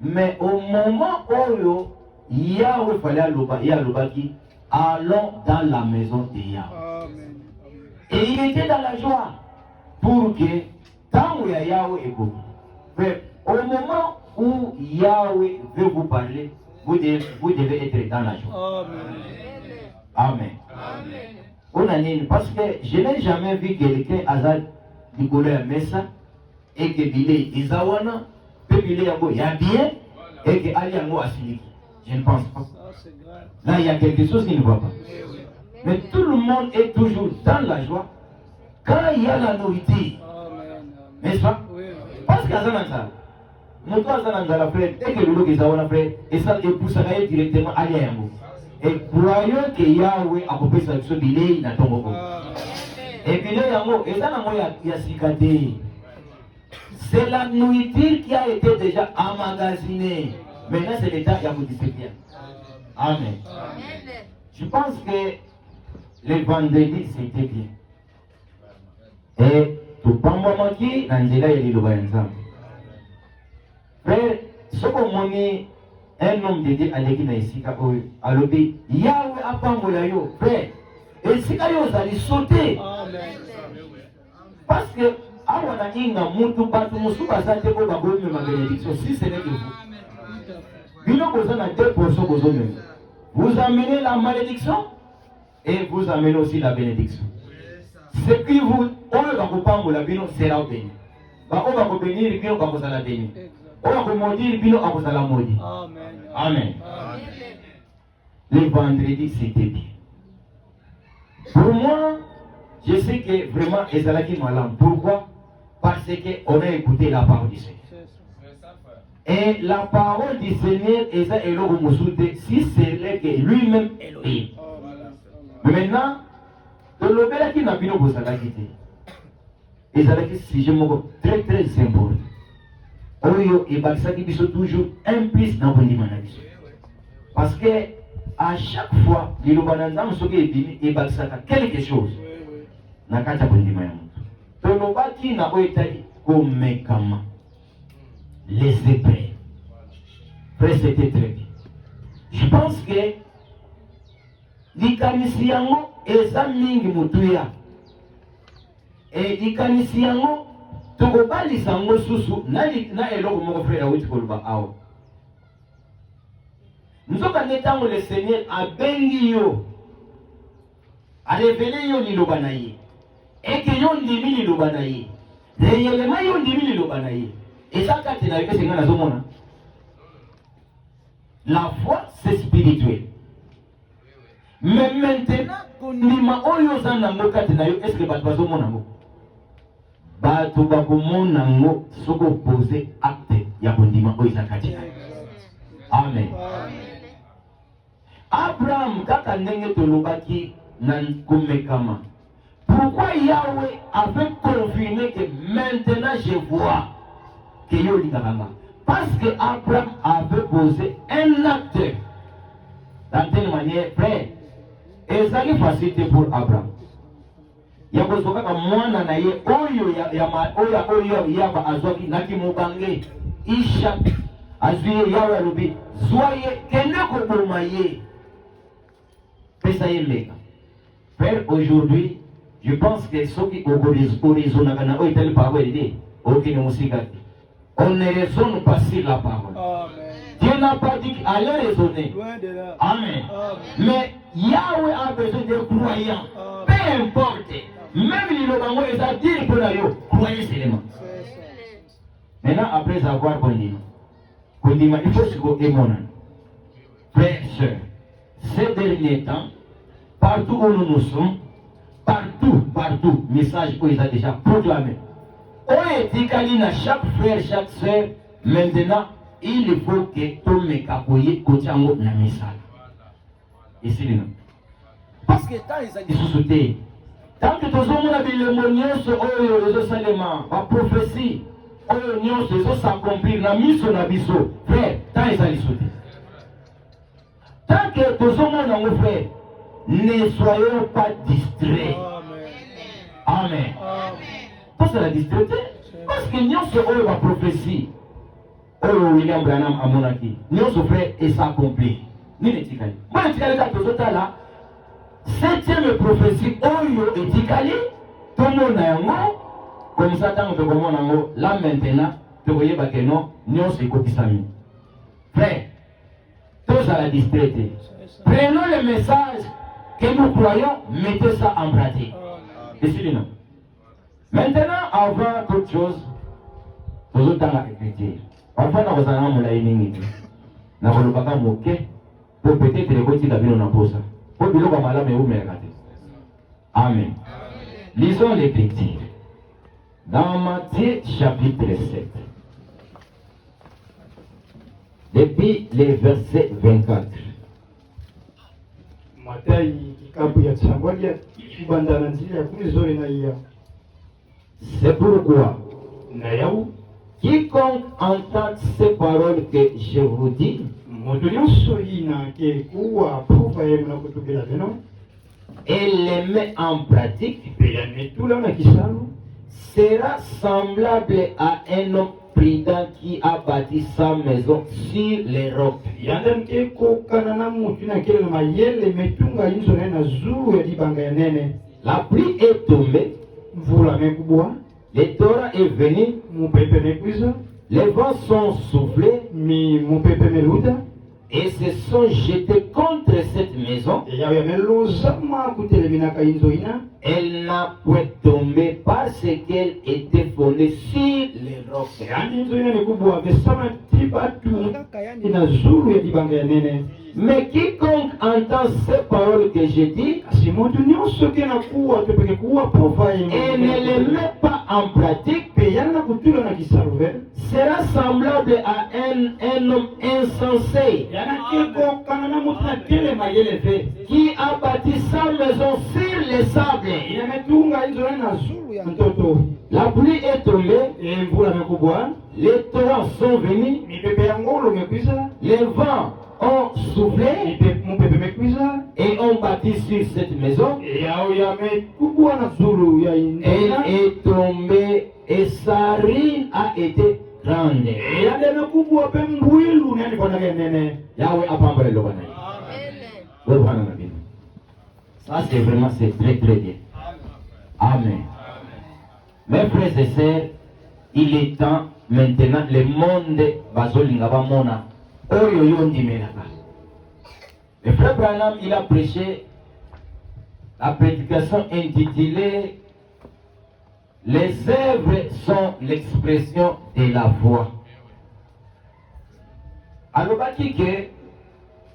Mais au moment où Yahweh fallait allons dans la maison de Yahweh. Et il était dans la joie pour que tant où Yahweh est beau. Au moment où Yahweh veut vous parler, vous devez être dans la joie. Amen. Amen. Parce que je n'ai jamais vu quelqu'un hasard du couleur Messa et que Bilé Isawana, que Bilé Yabo y a bien et que Ali Yango a signé. Je ne pense pas. Là, il y a quelque chose qui ne va pas. Mais tout le monde est toujours dans la joie quand il y a la nourriture. N'est-ce pas? Parce qu'il y a ça. Nous avons frère, et que le Isawana frère, et ça est poussé directement à Ali Yango. Et croyons que Yahweh a coupé sa chose, il n'a pas et puis là, c'est la nourriture qui a été déjà emmagasinée. Maintenant, c'est l'état qui a modifié. Amen. Je pense que le vendredi, c'était bien. Et tout le monde qui Angela et le ensemble. Frère, ce qu'on dit, un homme de Dieu à l'église ici, à l'obé, Yahweh a pas mon frère. Et si vous allez sauter, parce que si ce n'est que vous, vous amenez la malédiction et vous amenez aussi la bénédiction. Ce qui vous, on va vous parler la bénédiction sera béni. On va vous bénir et puis on va vous la bénir. On va vous maudire et puis on va vous la maudire. Amen. Le vendredi c'était bien. Pour moi, je sais que vraiment Ezalaki Malam. Pourquoi? Parce qu'on a écouté la parole du Seigneur. Et la parole du Seigneur est si c'est que lui-même Elohim. Maintenant, le lobela qui n'a pas eu Ezalaki. Ezalaki, si je me très très important. Oyo et Baksaki biso toujours un plus dans le parce que à chaque fois, les Lobanandam sont et Baksaka quelque chose. Nakata Bondima Yamutu. Tolobaki na Oetali Omekama. Les Hébreux. Après, c'était très bien. Je pense que Likanisiango est Zaming Mutuya. Et Likanisiango, Togobali Sango Susu, na Elo mon frère Awitkolba Awa. Nous sommes en étant où le Seigneur a béni yo, a révélé yo ni l'obanaye, et que yo ndimi ni l'obanaye, réellement yo ndimi ni l'obanaye. Et ça, quand tu n'as pas ce qu'on la foi, c'est spirituel. Mais maintenant, quand nima oyo zana moka tenayo, est-ce que batwazo monango? Batu bako monango soko poser acte ya bondima oyo zakati. Amen. Abraham, kaka ndenge tolobaki nan kumekama. Pourquoi Yahweh avait confirmé que maintenant je vois que yo likakama? Parce que Abraham avait posé un acte. Dans telle manière, frère, et ça est facilité pour Abraham. Yakozoka mwana na ye oyo oyo yaba azwaki naki mubange Isha azwi yawe rubi zoye keneko bomaye. Frère, aujourd'hui, je pense que ceux qui ont on ne raisonne pas sur la parole. Dieu n'a pas dit qu'il allait raisonner. Amen. Mais Yahweh a besoin de croyants. Peu importe. Même les Lobango, ils ont dit pour la croyez seulement. Maintenant, après avoir condamné, il faut se go émonan. Frères, sœurs, ces derniers temps, partout où nous sommes, partout, message qu'ils ont déjà proclamé. On est dit qu'à chaque frère, chaque sœur, maintenant, il faut que tout le monde Kochango na message. Et c'est là. Parce que tant ils ont sauté, tant que tout le monde a dit le mot les salements, la prophétie, les autres s'accomplir, la mission na biso, frère, tant ils ont sauté. Tant que tout le monde a mon frère, ne soyons pas distraits. Amen. Parce que la distraite, Parce que nous sommes la prophétie. William Branham a monaki. Nous sommes frères et ça accompli. Ni les tikali. Moi, les tikali, quand tu es là, septième prophétie, Oyo et tikali, tout le monde a un mot. Comme ça, tant que vous avez un mot, là maintenant, vous voyez que non, nous sommes copisami. Frère, tous à la distraite. Prenons le message que nous croyons, mettez ça en pratique. Et c'est non. Maintenant, avant toute chose, vous êtes dans la écriture. Parfois, nous avons un moulin iningé. Nous avons un moquet pour peut-être les petits cabinets en pose. Pour que nous avons malade, mais où me regardez. Amen. Lisons l'écriture. Dans Matthieu chapitre 7. Depuis les versets 24. Matai kikapu ya Tsangwalia kubanda na nzira ya kulizore na iya. C'est pourquoi Na yau quiconque entend ces paroles que je vous dis moto nyonso ina ke kuwa pruva ye na kutubila beno et les met en pratique pe ya netula na kisalo sera semblable à un homme prudent qui a bâti sa maison sur les rocs. yanda nke ko kana na mutu na kele na mayele metunga inzo na zuru ya dibanga ya nene. La pluie est tombée, Mvula mekubwa le torrent est venu, mupepe mekwiza les vents sont soufflés mi mupepe meluda et se sont jetés contre cette maison. yawe yamelozama kutelemina inzo ina Elle n'a point tombé parce qu'elle était fondée sur les rocs. yani inzo ina mekubwa vesama tibatu ina zuru ya dibanga ya nene. Mais quiconque entend ces paroles que je dis Kasi moto nyonso ke na kuwa to peke kuwa pruva ye et ne les met pas en pratique pe yana kutula na kisalo ve sera semblable à un homme insensé yana keko kana na mutu na kele mayele ve qui a bâti sa maison sur les sables. ina metunga inzo na zuru ya mtoto. La pluie est tombée, Mvula mekubwa les torrents sont venus, mipepe ya ngolo mekwiza les vents ont soufflé mupepe mekwiza et ont bâti sur cette maison. yao yamekubwa na zuru ya Elle ina est tombée et sa ruine a été grande. yande mekubwa pe mbwilu nani kwa nage nene. Yahweh a pas le Amen. Ça c'est vraiment c'est très très bien. Amen. Mes frères et sœurs, il est temps maintenant le monde bazolinga bamona oyo yondi menaka. Le frère Branham il a prêché la prédication intitulée Les œuvres sont l'expression de la foi. Alors que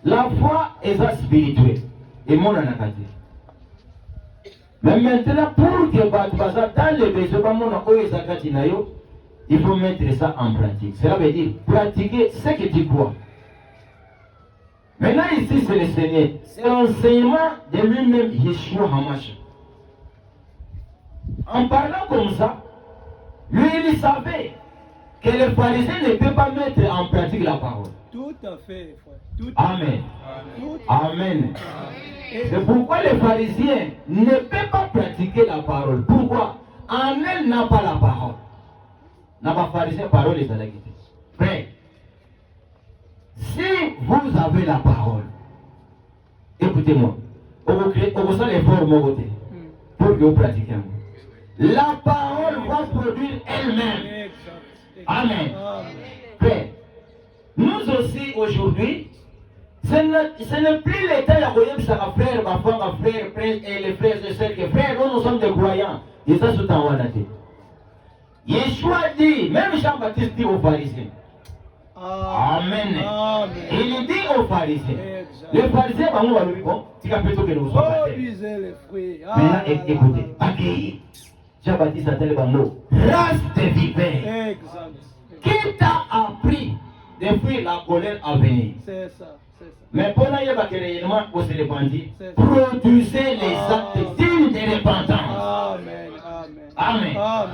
la foi est spirituelle et mon anakati. Mais maintenant, pour que dans les besoins, il faut mettre ça en pratique. Cela veut dire pratiquer ce que tu crois. Maintenant, ici, c'est le Seigneur. C'est l'enseignement de lui-même, Yeshua Hamash. En parlant comme ça, lui, il savait que les pharisiens ne peuvent pas mettre en pratique la parole. Tout à fait, frère. Tout Amen. Amen. C'est pourquoi les pharisiens ne peuvent pas pratiquer la parole. Pourquoi? En elle n'a pas la parole. N'a pas pharisien parole et ça l'a quitté. Frère, si vous avez la parole, écoutez-moi, on va faire l'effort de mon côté pour que vous pratiquiez. La parole va produire elle-même. Amen. Frère, nous aussi aujourd'hui, ce n'est plus l'état de croyance à frère, ma femme, ma frère, et les frères et sœurs que frères, nous sommes des croyants. Et ça, c'est en Wanate. Yeshua dit, même Jean-Baptiste dit aux pharisiens. Amen. Amen. Il dit aux pharisiens. Exact. Les pharisiens, on va lui dire, c'est un peu que nous sommes. Produisez les fruits. Maintenant, écoutez, accueillir. Jean-Baptiste a tel mot. Race de vipères. Exact. Qui t'a appris de fuir la colère à venir? C'est ça. C'est ça. Mais pendant que réellement vous se répandit, produisez les actes dignes de repentance. Amen. Amen. Amen. Amen.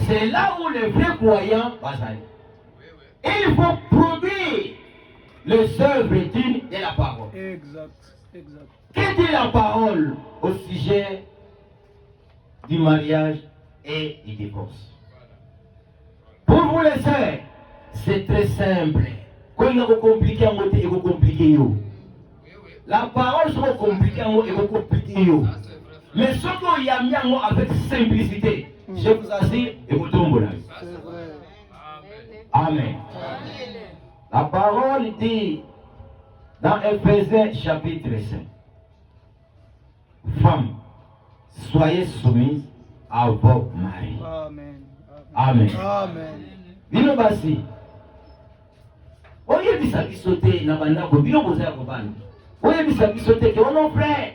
C'est là où le vrai croyant va aller. Il faut produire les œuvres dignes de la parole. Exact. Exact. Que dit la parole au sujet du mariage et du divorce? les sœurs, c'est très simple. Quand il y a compliqué, il y a compliqué. La parole sera compliquée, il y a compliqué. Mais ce qu'il y a mis avec simplicité, je vous assure, et vous tombez là. Amen. La parole dit dans Éphésiens chapitre 5, femmes, soyez soumises à vos maris. Amen. Amen. Amen. Bino basi. Oye bisa bisote na bandako bino boza ko bana. Oye bisa bisote ke ono frère.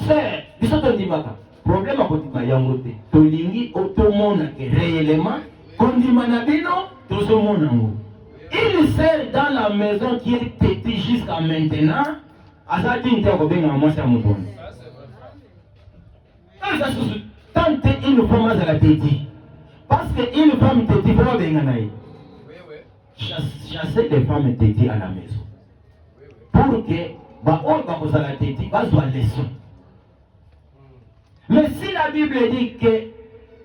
C'est bisote ndimaka. Problème a kotima yango te. Tolingi otomona ke réellement kondima na bino tozomona ngo. Une sœur dans la maison qui est têtue jusqu'à maintenant, azati nte ko benga mwasi ya mutoni. Tant une femme à la têtue. Parce qu'une femme têtue, il faut bien gagner. Chasser les femmes têtues à la maison. Pour que, on va la têtue, va avoir leçon. Mais si la Bible dit que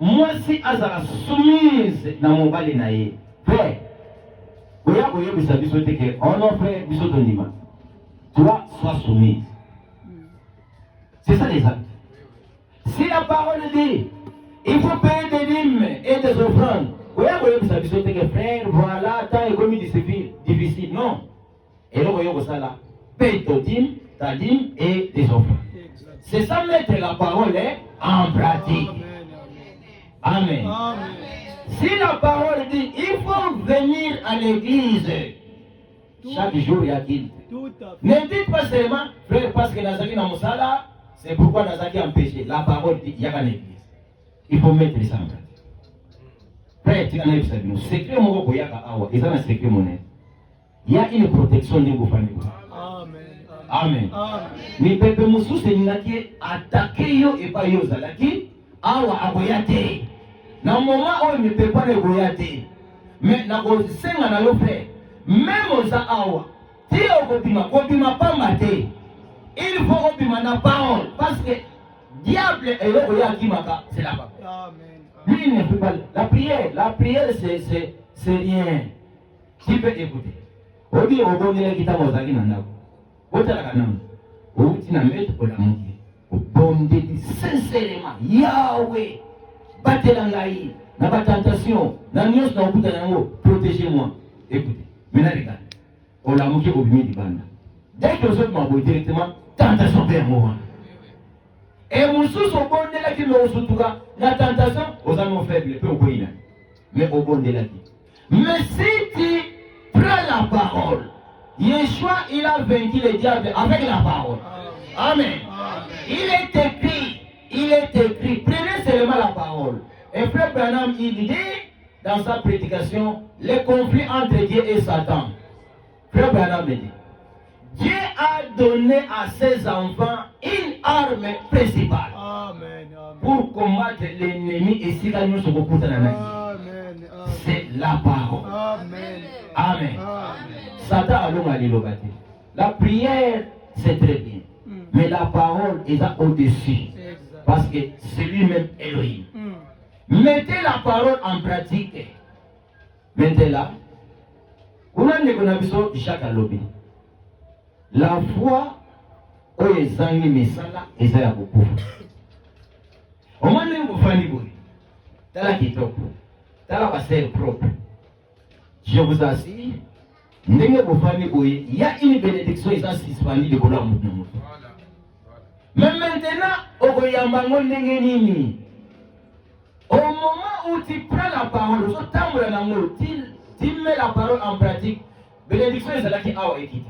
moi si azala soumise dans mon bali naïe, frère, oya bisa bisote que on offre bisote ndima. Toi, sois soumise. C'est ça les actes. Si la parole dit, il faut payer des dîmes et des offrandes. Oui, vous savez que frère, voilà, tant économie difficile. Non. Et là, vous savez là, paye ta dîme et des offrandes. C'est ça mettre la parole en pratique. Amen. Amen. Si la parole dit, il faut venir à l'église, chaque jour il y a qu'il. Ne dites pas seulement, frère, parce que Nazaki n'a pas c'est pourquoi Nazaki a empêché. La parole dit, il y a une église. Il faut mettre ça en pratique. Frère, tu as vu ça. Secret mon goyaka awa, ils ont un secret monnaie. Il y a une protection de vos familles. Amen. Mais peuple musu c'est n'aki attaquer yo et pas yo zalaki awa aboyate. Na moment où ne peut pas le goyate. Mais na ko senga na yo frère. Même aux awa. Ti okopima pas maté. Il faut obima na parole parce que diable est là c'est la parole. Amen. Lui ne peut pas. La prière c'est rien. Tu peux écouter. Obi obonela kita mozaki na ndako. Otala kanam. Outi na mettre pour la monter. Obonde sincèrement Yahweh. Batela ngai na ba tentation. Na nyos na okuta nango protégez-moi. Écoutez. Maintenant regarde. On l'a monté au milieu du banda. Dès que vous êtes m'envoie directement tentation vers moi. Et mon sous au bon de la qui me reçoit la tentation aux amis faibles, peu au bout. Mais au bon de la qui. Mais si tu prends la parole, Yeshua il a vaincu le diable avec la parole. Amen. Il est écrit, prenez seulement la parole. Et frère Branham il dit dans sa prédication le conflit entre Dieu et Satan. Frère Branham dit Dieu a donné à ses enfants une arme principale. Amen. Pour combattre l'ennemi et si nous sommes beaucoup c'est la parole. Amen. Amen. Satan a l'homme. La prière c'est très bien. Mais la parole est au-dessus. Parce que c'est lui-même Elohim. Mettez la parole en pratique. Mettez-la. On a une chaque lobby. La foi oyo ezangi misala eza ya kokufa. Omane ngofani boye. Tala kitoko. Tala basel propre. Je vous assure, ndenge ngofani boye, il y a une bénédiction eza suspendue de kola mutu. Mais maintenant, okoyamba ngo ndenge nini? Au moment où tu prends la parole, so tambola nango, tu mets la parole en pratique, bénédiction ezalaki awa ekite.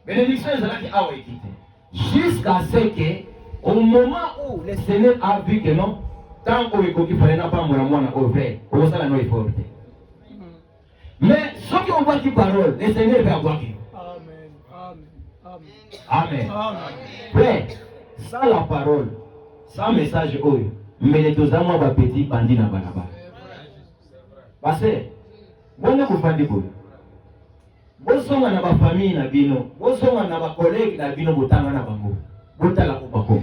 Bénédiction ezalaki awa ekite. Jusqu'à ce que, au moment où le Seigneur a vu que non, tant qu'on est fallait n'a pas mon au vrai, au ça la noix est forte. Mais ceux qui ont voit qui parole, le Seigneur va voir qui. Amen. Frère, sans la parole, sans message, mais les deux amours va petit bandit na balaba. Parce que, bon ne vous pas dire. Bosonga na ba famille na bino, bosonga na ba collègue na bino botanga na bango. Botala ko bakoma.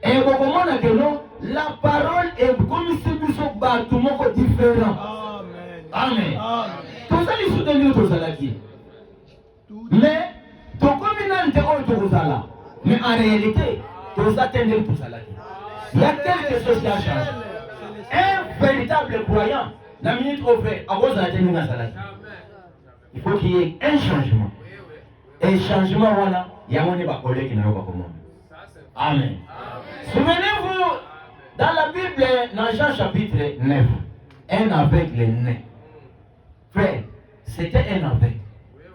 Et vous comprenez que non, la parole est comme si vous biso bato moko différent. Amen. Tozali soutenir tozalaki. Mais tokomi nante oyo tokozala. Mais en réalité, tozatendre tozalaki. Il y a quelque chose qui a changé. Un véritable croyant, la minute au fait, à cause de la tenue nazalaki. Il faut qu'il y ait un changement. Et changement, voilà, il y a un collègue qui n'a pas commandé. Amen. Souvenez-vous, dans la Bible, dans Jean chapitre 9, un aveugle né. Frère, c'était un aveugle.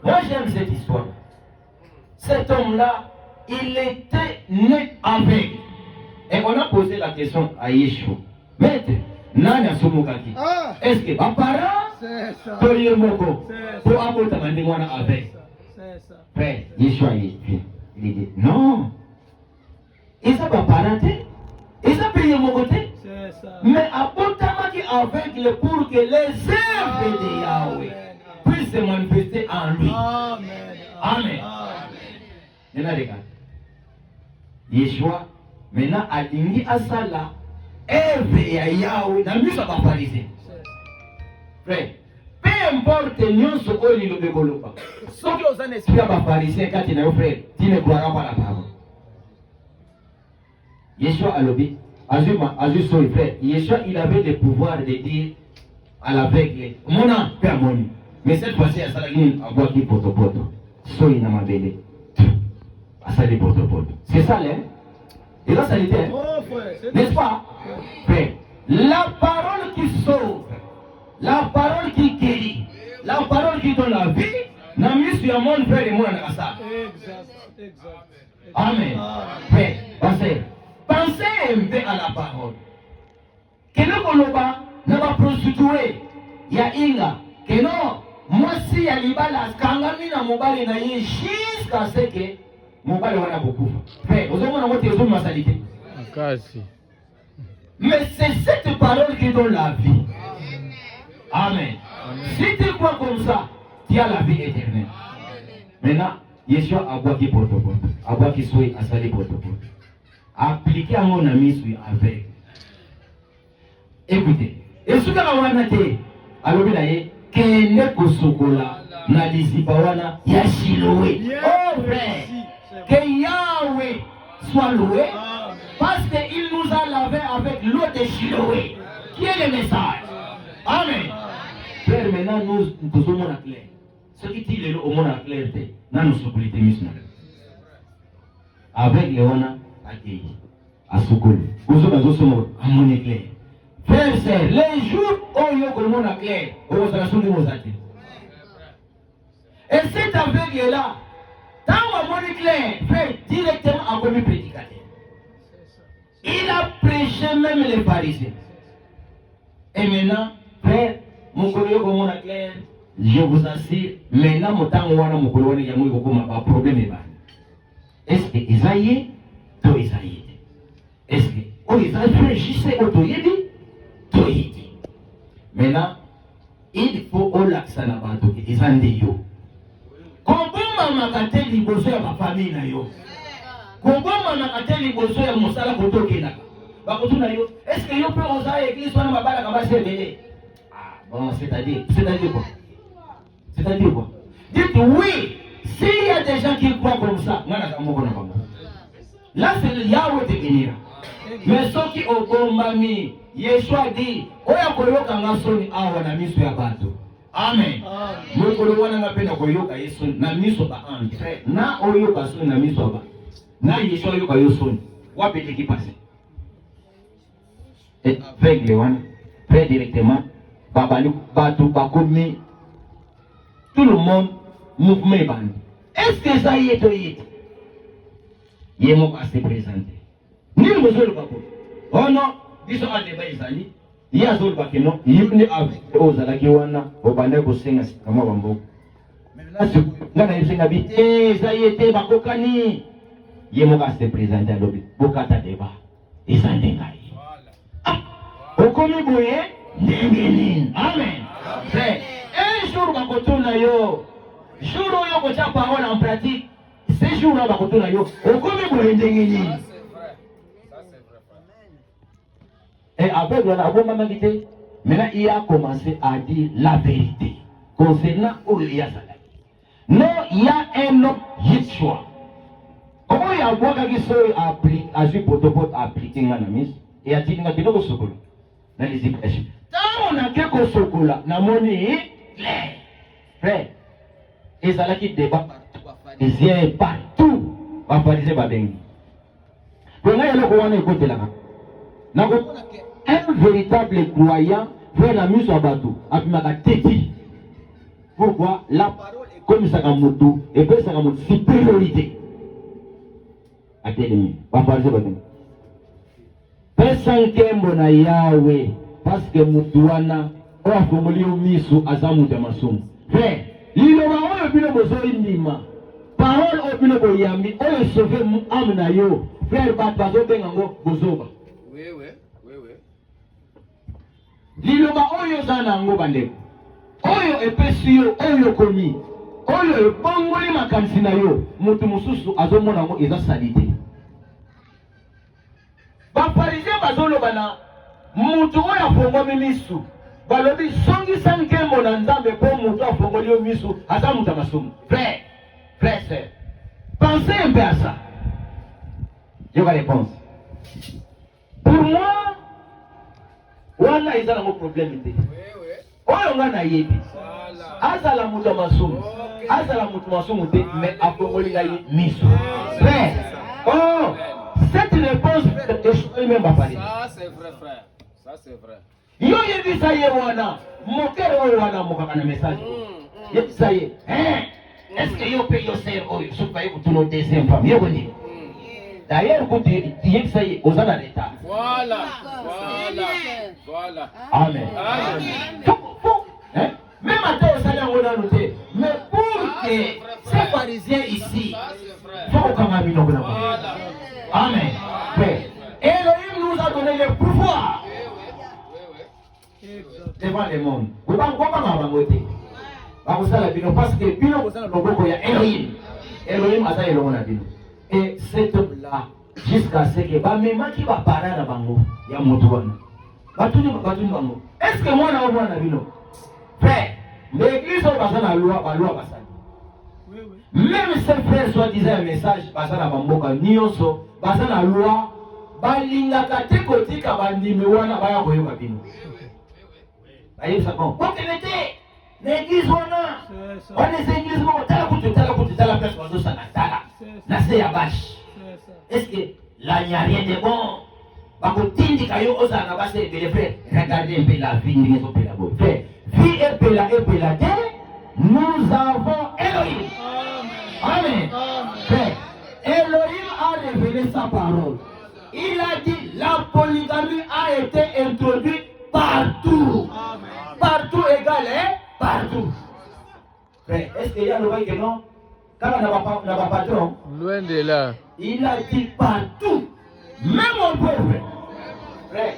Moi j'aime cette histoire. Cet homme-là, il était né aveugle. Et on a posé la question à Yeshua. Maître, nani asomokaki? Est-ce que ma parent Toye moko pour abota mandingwana avec? Frère, Yeshua il dit non. Ils ont pas parenté. Ils ont payé mon côté. Mais abotamaki aveugle pour que les œuvres de Yahweh puissent se manifester en lui. Amen. Maintenant regarde. Yeshua maintenant a dit à ça là. Eve ya Yahweh na miso ba pharisien. Frère, peu importe nyonso oyo lilobe koloba. Soki oza na esprit ba pharisien kati na yo frère, tu ne croiras pas la parole. Yeshua a lobby, Azuma son frère. Yeshua il avait le pouvoir de dire à l'aveugle, mon âme, père moni. Mais cette fois-ci, à Salagine, à voir qui poto. Soy na mabele. À Salé poto. C'est ça, là. Et là, ça l'était. N'est-ce pas? Frère, la parole qui sauve, la parole qui guérit, la parole qui donne la vie, n'a mis sur mon frère et moi dans ça. Exact. Amen. Frère, pensez un peu à la parole. Que le koloba ne va prostituer. Il y a inga. Que non, moi si y a libala, kangami na mobile na ye jusqu'à ce que mobile wana beaucoup. Frère, vous avez mon amour, vous ma salité. Mais c'est cette parole qui donne la vie. Amen. Si tu crois comme ça, tu as la vie éternelle. Maintenant, Yeshua a boit qui porte. A boit qui soit à saler porte. Appliquer à mon ami sur avec. Écoutez. Et ce que l'on a dit, alors il a dit, Kene Kosokola, Nalizibawana, Yashiloé. Oh frère, que Yahweh soit loué. Parce qu'il nous a lavé avec l'eau de Shiloé. Qui est le message? Amen. Frère, maintenant nous sommes à clair. Ce qui dit l'eau au monde à clarté, nous sommes les missions. Avec Léona, accueilli, à Soukol. Nous sommes à mon éclair. Frère, c'est les jours où il y a le monde à clair, où on s'en souvient aux athées. Et cet aveugle-là, tant à mon éclair, fait directement à comme prédicateur. Il a prêché même les pharisiens. Et maintenant, frère, mon collègue comme on a clair, je vous assure, maintenant, mon temps où on a mon collègue, il y a un problème. Est-ce que Isaïe, toi Isaïe? Est-ce que, oh Isaïe, frère, je sais, oh toi Yedi? Toi Yedi. Maintenant, il faut au lac Sanabato, ils ont des yo. Comment makate liboso ya ma famille na yo? Comment makate liboso ya mosala kotokena? Bakotuna yo, est-ce que yo peut oser église wana mabala kama sebele? Ah, bon, c'est-à-dire quoi? C'est-à-dire quoi? Dites oui, s'il y a des gens qui croient comme ça, là c'est le Yahweh de Guinée. Mais ceux qui ont bombami, Yeshua dit, oya koyoka ngasoni awa na miso ya bato. Amen. Moi kolowana na pena koyoka Yesu na miso ba ange. Na oyoka soni na miso ba. Na Yeshua yoka yosoni. Wapi qui passe? Et avec les one, très directement, babali bato bakomi tout le monde mouvement band. Est-ce que ça y est toyé? Yemo va se présenter. Ni le besoin de papa. Oh non, ils sont à débat Isali. Il y a d'autres bakeno, il y a aux alakiwana, au bandé au senga, comme on va. Maintenant, il y a des gens ça y est, bakokani. Yemo va se présenter à l'objet. Bokata débat. Ils sont dégaillés. Au commis bouillé, n'engénin. Amen. C'est un jour bakotona yo. Jour où yo kocha parole en pratique. Ce jour-là bakotona yo. Au commis bouillé, n'engénin. Et avec la bonne mamité, maintenant il a commencé à dire la vérité concernant Olia Salaki. Non, il y a un autre Yitchua. Comment il y a un bois qui se applique, à ce protocole appliqué dans la mise, et à dire qu'il y a des choses dans les images. Quand on a quelque chose là, na moni, frère, et ça là qui débat partout, va pariser babengi. Donc là il y a le courant écouté là. Un véritable croyant fait la mise à bateau, avec ma tête. Pourquoi la parole est comme ça comme moto et puis ça comme supériorité. Attendez, va pariser babengi. Personne qui na Yahweh parce que mutuana oya fongoli misu azamu de masumu. Frère, lilo ba oyo bino bozo indima. Parole oyo bino boyambi oyo sauver mu amna yo. Frère bato benga ngo bozoba. Oui. Lilo ba oyo zana ngo bandeko. Oyo epesi yo oyo komi. Oyo ebongoli makanisi na yo. Mutu mususu azomona ngo eza salite. Baparisien bazoloba na mutu oyo afongoli misu balobi songisa nkembo na nzambe po mutu afongoli yo misu aza mutu ya masumu. Frère, pensez un peu à ça. J'ai la réponse. Pour moi, wana eza na mo problème te. Oyo nga na yebi azala mutu ya masumu azala mutu masumu te mais afongoli ngai misu. Frère, cette réponse est même pas parler. Ça c'est vrai, frère. Ça c'est vrai. Yo yebisa ye wana mokere oyo wana mokaka na message. Yebisa ye, est-ce que yo paye yo ser oyo sopa yo kutuno deuxième femme yo koni. D'ailleurs quand yebisa ye ozana l'état. Voilà. Amen. Même à toi, ça n'a rien noté. Mais pour que ces pharisiens ici, faut qu'on ait mis nos bras. Amen. Elohim nous a donné le pouvoir devant le monde. Vous ne pouvez pas voter. Parce que Bino, vous avez le Elohim. Elohim a Elohim. Et cet homme-là, jusqu'à ce que même qui va parler à Bango, il y a Moutouane. Est-ce que moi, je vais voir Bino? Frère, l'église va passer la loi, la loi va passer. Même si ces frères soi-disant un message, passer la Bamboka, Nioso, passer la loi, balinga kate kotika bandimi wana baya koyoka bino. Baye ça bon. Pour que l'église wana. On est église mo tala place bazo sana tala. Na se ya bash. Est-ce que là il n'y a rien de bon? Bakotindi kayo ozana base bele frère. Regardez un peu la vie ni zo pela bo. Frère, vie et pela de nous avons Elohim. Amen. Frère, Elohim a révélé sa parole. Il a dit la polygamie a été introduite partout. Amen. Partout égale partout. Mais est-ce qu'il y a le vrai que non? Quand on n'a pas patron, loin de là. Il a dit partout. Même aux pauvres. Frère,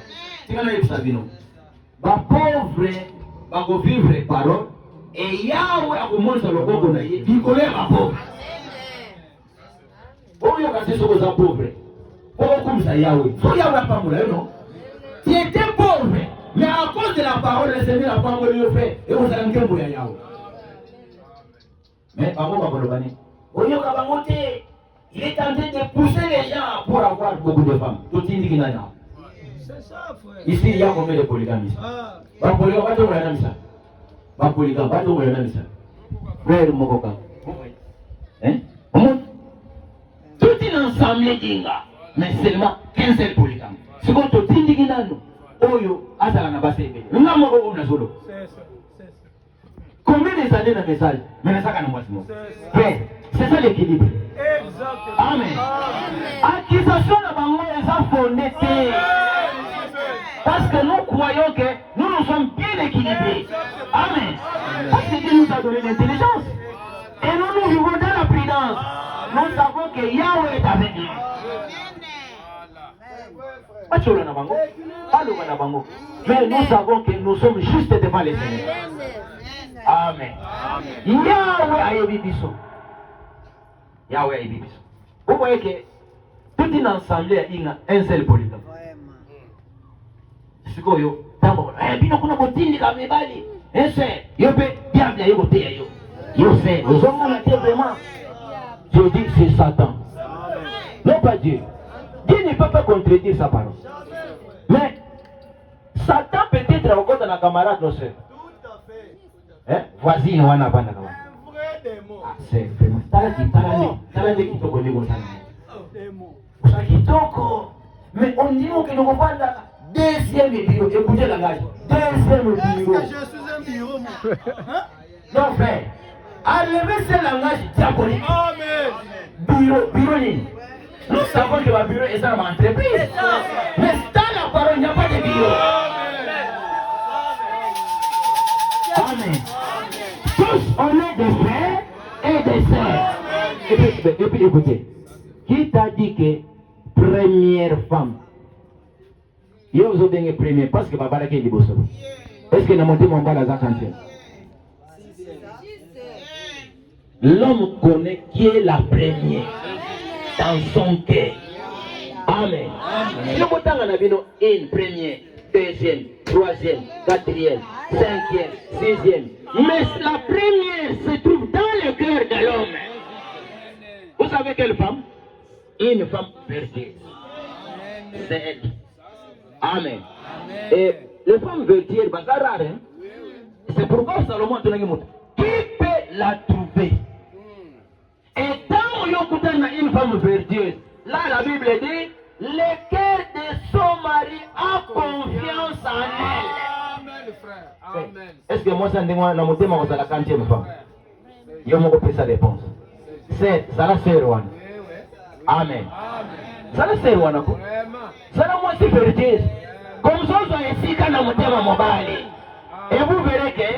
tu vas nous dire non. Les pauvres vont vivre parole. Et Yahweh a commencé à le voir qu'on a dit, il connaît ma pauvre. Bon, il y a cassé sur les pauvres. Comme ça, Yahweh. Faut Yahweh pas mourir, non? Tu étais pauvre, mais à cause de la parole, le Seigneur n'a pas voulu le faire. Et vous allez me dire Yahweh. Mais par contre, il est en train de pousser les gens pour avoir beaucoup de femmes. Tout indique C'est ça, frère. ici, il y a combien de polygames ici? Pas polygame, pas de polygame ça. Pas polygame, pas de polygame ça. Frère Mokoka. Hein? Tout une ensemble d'inga. Mais seulement 15 seul polygame. C'est quand tu dis que non, oyo, azala na base ebe. Nga moko ko na solo. C'est ça. Combien des années dans le message? Mais ça kana mwasi mo. C'est ça l'équilibre. Exactement. Amen. Accusation na bango eza fondée. Parce que nous croyons que nous sommes bien équilibrés. Amen. Parce que Dieu nous a donné l'intelligence. Et nous vivons dans la prudence. Nous savons que Yahweh est avec nous. Mais nous savons que nous sommes juste devant les Seigneur. Amen. Yahweh a ébibiso. Yahweh a ébibiso. Vous voyez que toute une assemblée a un seul polygame. sikoyo tango bino kuna botindika mibali ese yo pe diable ayo koteya yo yo c'est ozomona te vraiment. Je dis c'est Satan, non pas Dieu. Dieu ne peut pas contredire sa parole. Mais Satan peut-être encore dans la camarade non seulement. Voisine wana bana kama. Ah c'est vraiment talaki kitoko ndiko sana. Ça kitoko. Mais on dit que nous comprenons deuxième bureau. Écoutez la gage. Deuxième bureau. Je suis un bureau, moi. Hein? Non frère. Enlevez ce langage diabolique. Amen. Bureau ligne. Nous savons que ma bureau est dans ma entreprise. Mais dans la parole, il n'y a pas de bureau. Amen. Tous, on est des frères et des sœurs. Et puis écoutez, qui t'a dit que première femme, il y a aussi une première, parce que papa l'a dit, est-ce que nous avons monté mon bal à la cantine? L'homme connaît qui est la première dans son cœur. Amen. Si nous avons une première, deuxième, troisième, quatrième, cinquième, sixième, mais la première se trouve dans le cœur de l'homme. Vous savez quelle femme? Une femme vertueuse. C'est elle. Amen. Et les femmes vertueuses, c'est rare. Hein? C'est pourquoi Salomon a dit qui peut la trouver? Et tant qu'on a une femme vertueuse, là la Bible dit le cœur de son mari a confiance en elle. Amen, frère. Amen. Est-ce que moi, ça me dit que je suis la quantième femme? Je vais faire sa réponse. C'est ça la sœur. Amen. Ça la sœur. Ça la moi c'est vertueuse. Comme ça, je suis ici quand je suis mobile. Et vous verrez que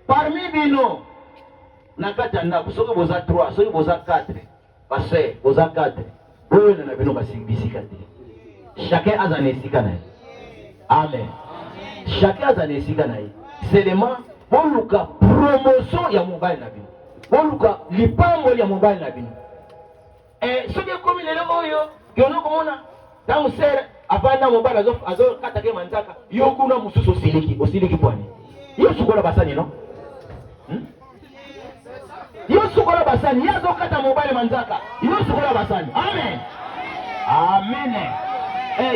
parmi nous, nakata ndako soki boza 3 soki boza 4 parce boza 4 oyo na bino basika te chacun a son esika na ye. Amen. Chacun a son esika na ye. Seulement boluka promotion ya mobile na bino boluka lipango ya mobile na bino soki ekomi lelo oyo yono komona tango sere avanda mobile azo katake manzaka yo kuna mususu osiliki pwani yo sukola basani no yo sukola basani yazo kata mobile manzaka yo sukola basani. Amen. Amen.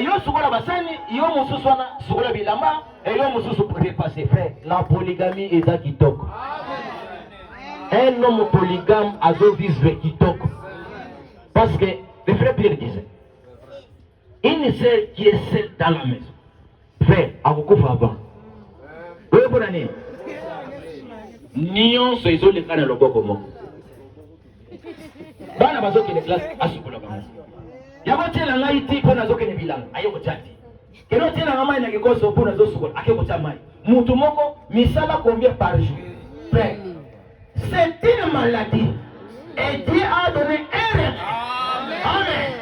Yo sukola basani yo mususu wana sukola bilamba yo mususu repasser frère. La polygamie est à kitoko. Un homme polygame azo vivre kitoko. Parce que le frère Pierre disait une sœur qui est seule dans la maison. Frère, akukufa avant. Oui, bonne année. Nyonso ezoleka na loboko moko bana bazokende classe asukola bango yakotiela ngai ti mpo nazokende bilanga ayokotya ti keno otielanga mai na kikoso mpo nazosukola akekotya mai mutu moko misala combien par jour? Frère, c'est une maladie et Dieu a donné un remède. Amen.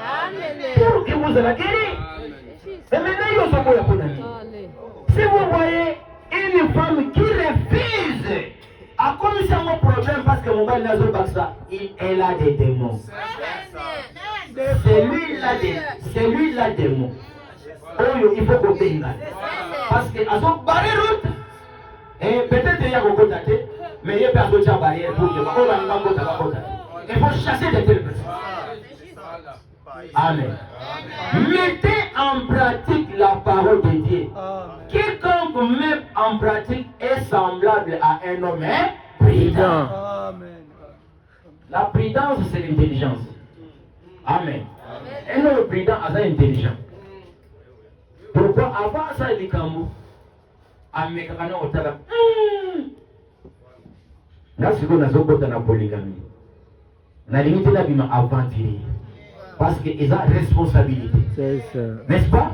Pour que vous la guérir. Et maintenant yo sokola mpo nani? Si vous voyez une femme qui refuse a commis un problème parce que mon gars n'a pas ça, elle a des démons. C'est lui là des démons. Oh, il faut qu'on paye. Parce que à son barrière route, et peut-être il y a beaucoup d'athées, mais il y a personne qui a barrière pour que il faut chasser de telles personnes. Amen. Mettez en pratique la parole de Dieu. Quiconque met en pratique est semblable à un homme prudent. La prudence, c'est l'intelligence. Amen. Un homme prudent est intelligent. Pourquoi avant ça, il est comme amekakana otala. Là, c'est qu'on a zokota na polygamie. Na limite la bima aventurier. Parce qu'ils ont responsabilité. C'est ça. N'est-ce pas?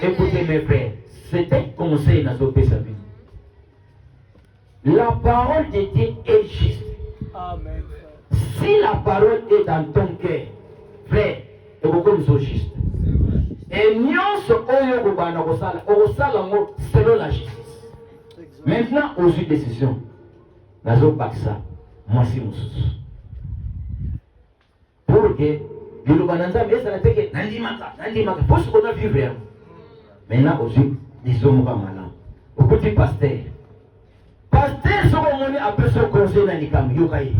Écoutez mes frères, c'était conseil dans notre vie. La parole de Dieu est juste. Amen. Si la parole est dans ton cœur, frère, nous sommes justes. Et nous sommes selon la justice. Maintenant, aux yeux de décision, nous avons pas ça. Moi, c'est mon souci. Pour que maintenant, aux yeux lizomuka malamu. Okuti pasteur. Pasteur soko moni après ce conseil na likambo yoka ye.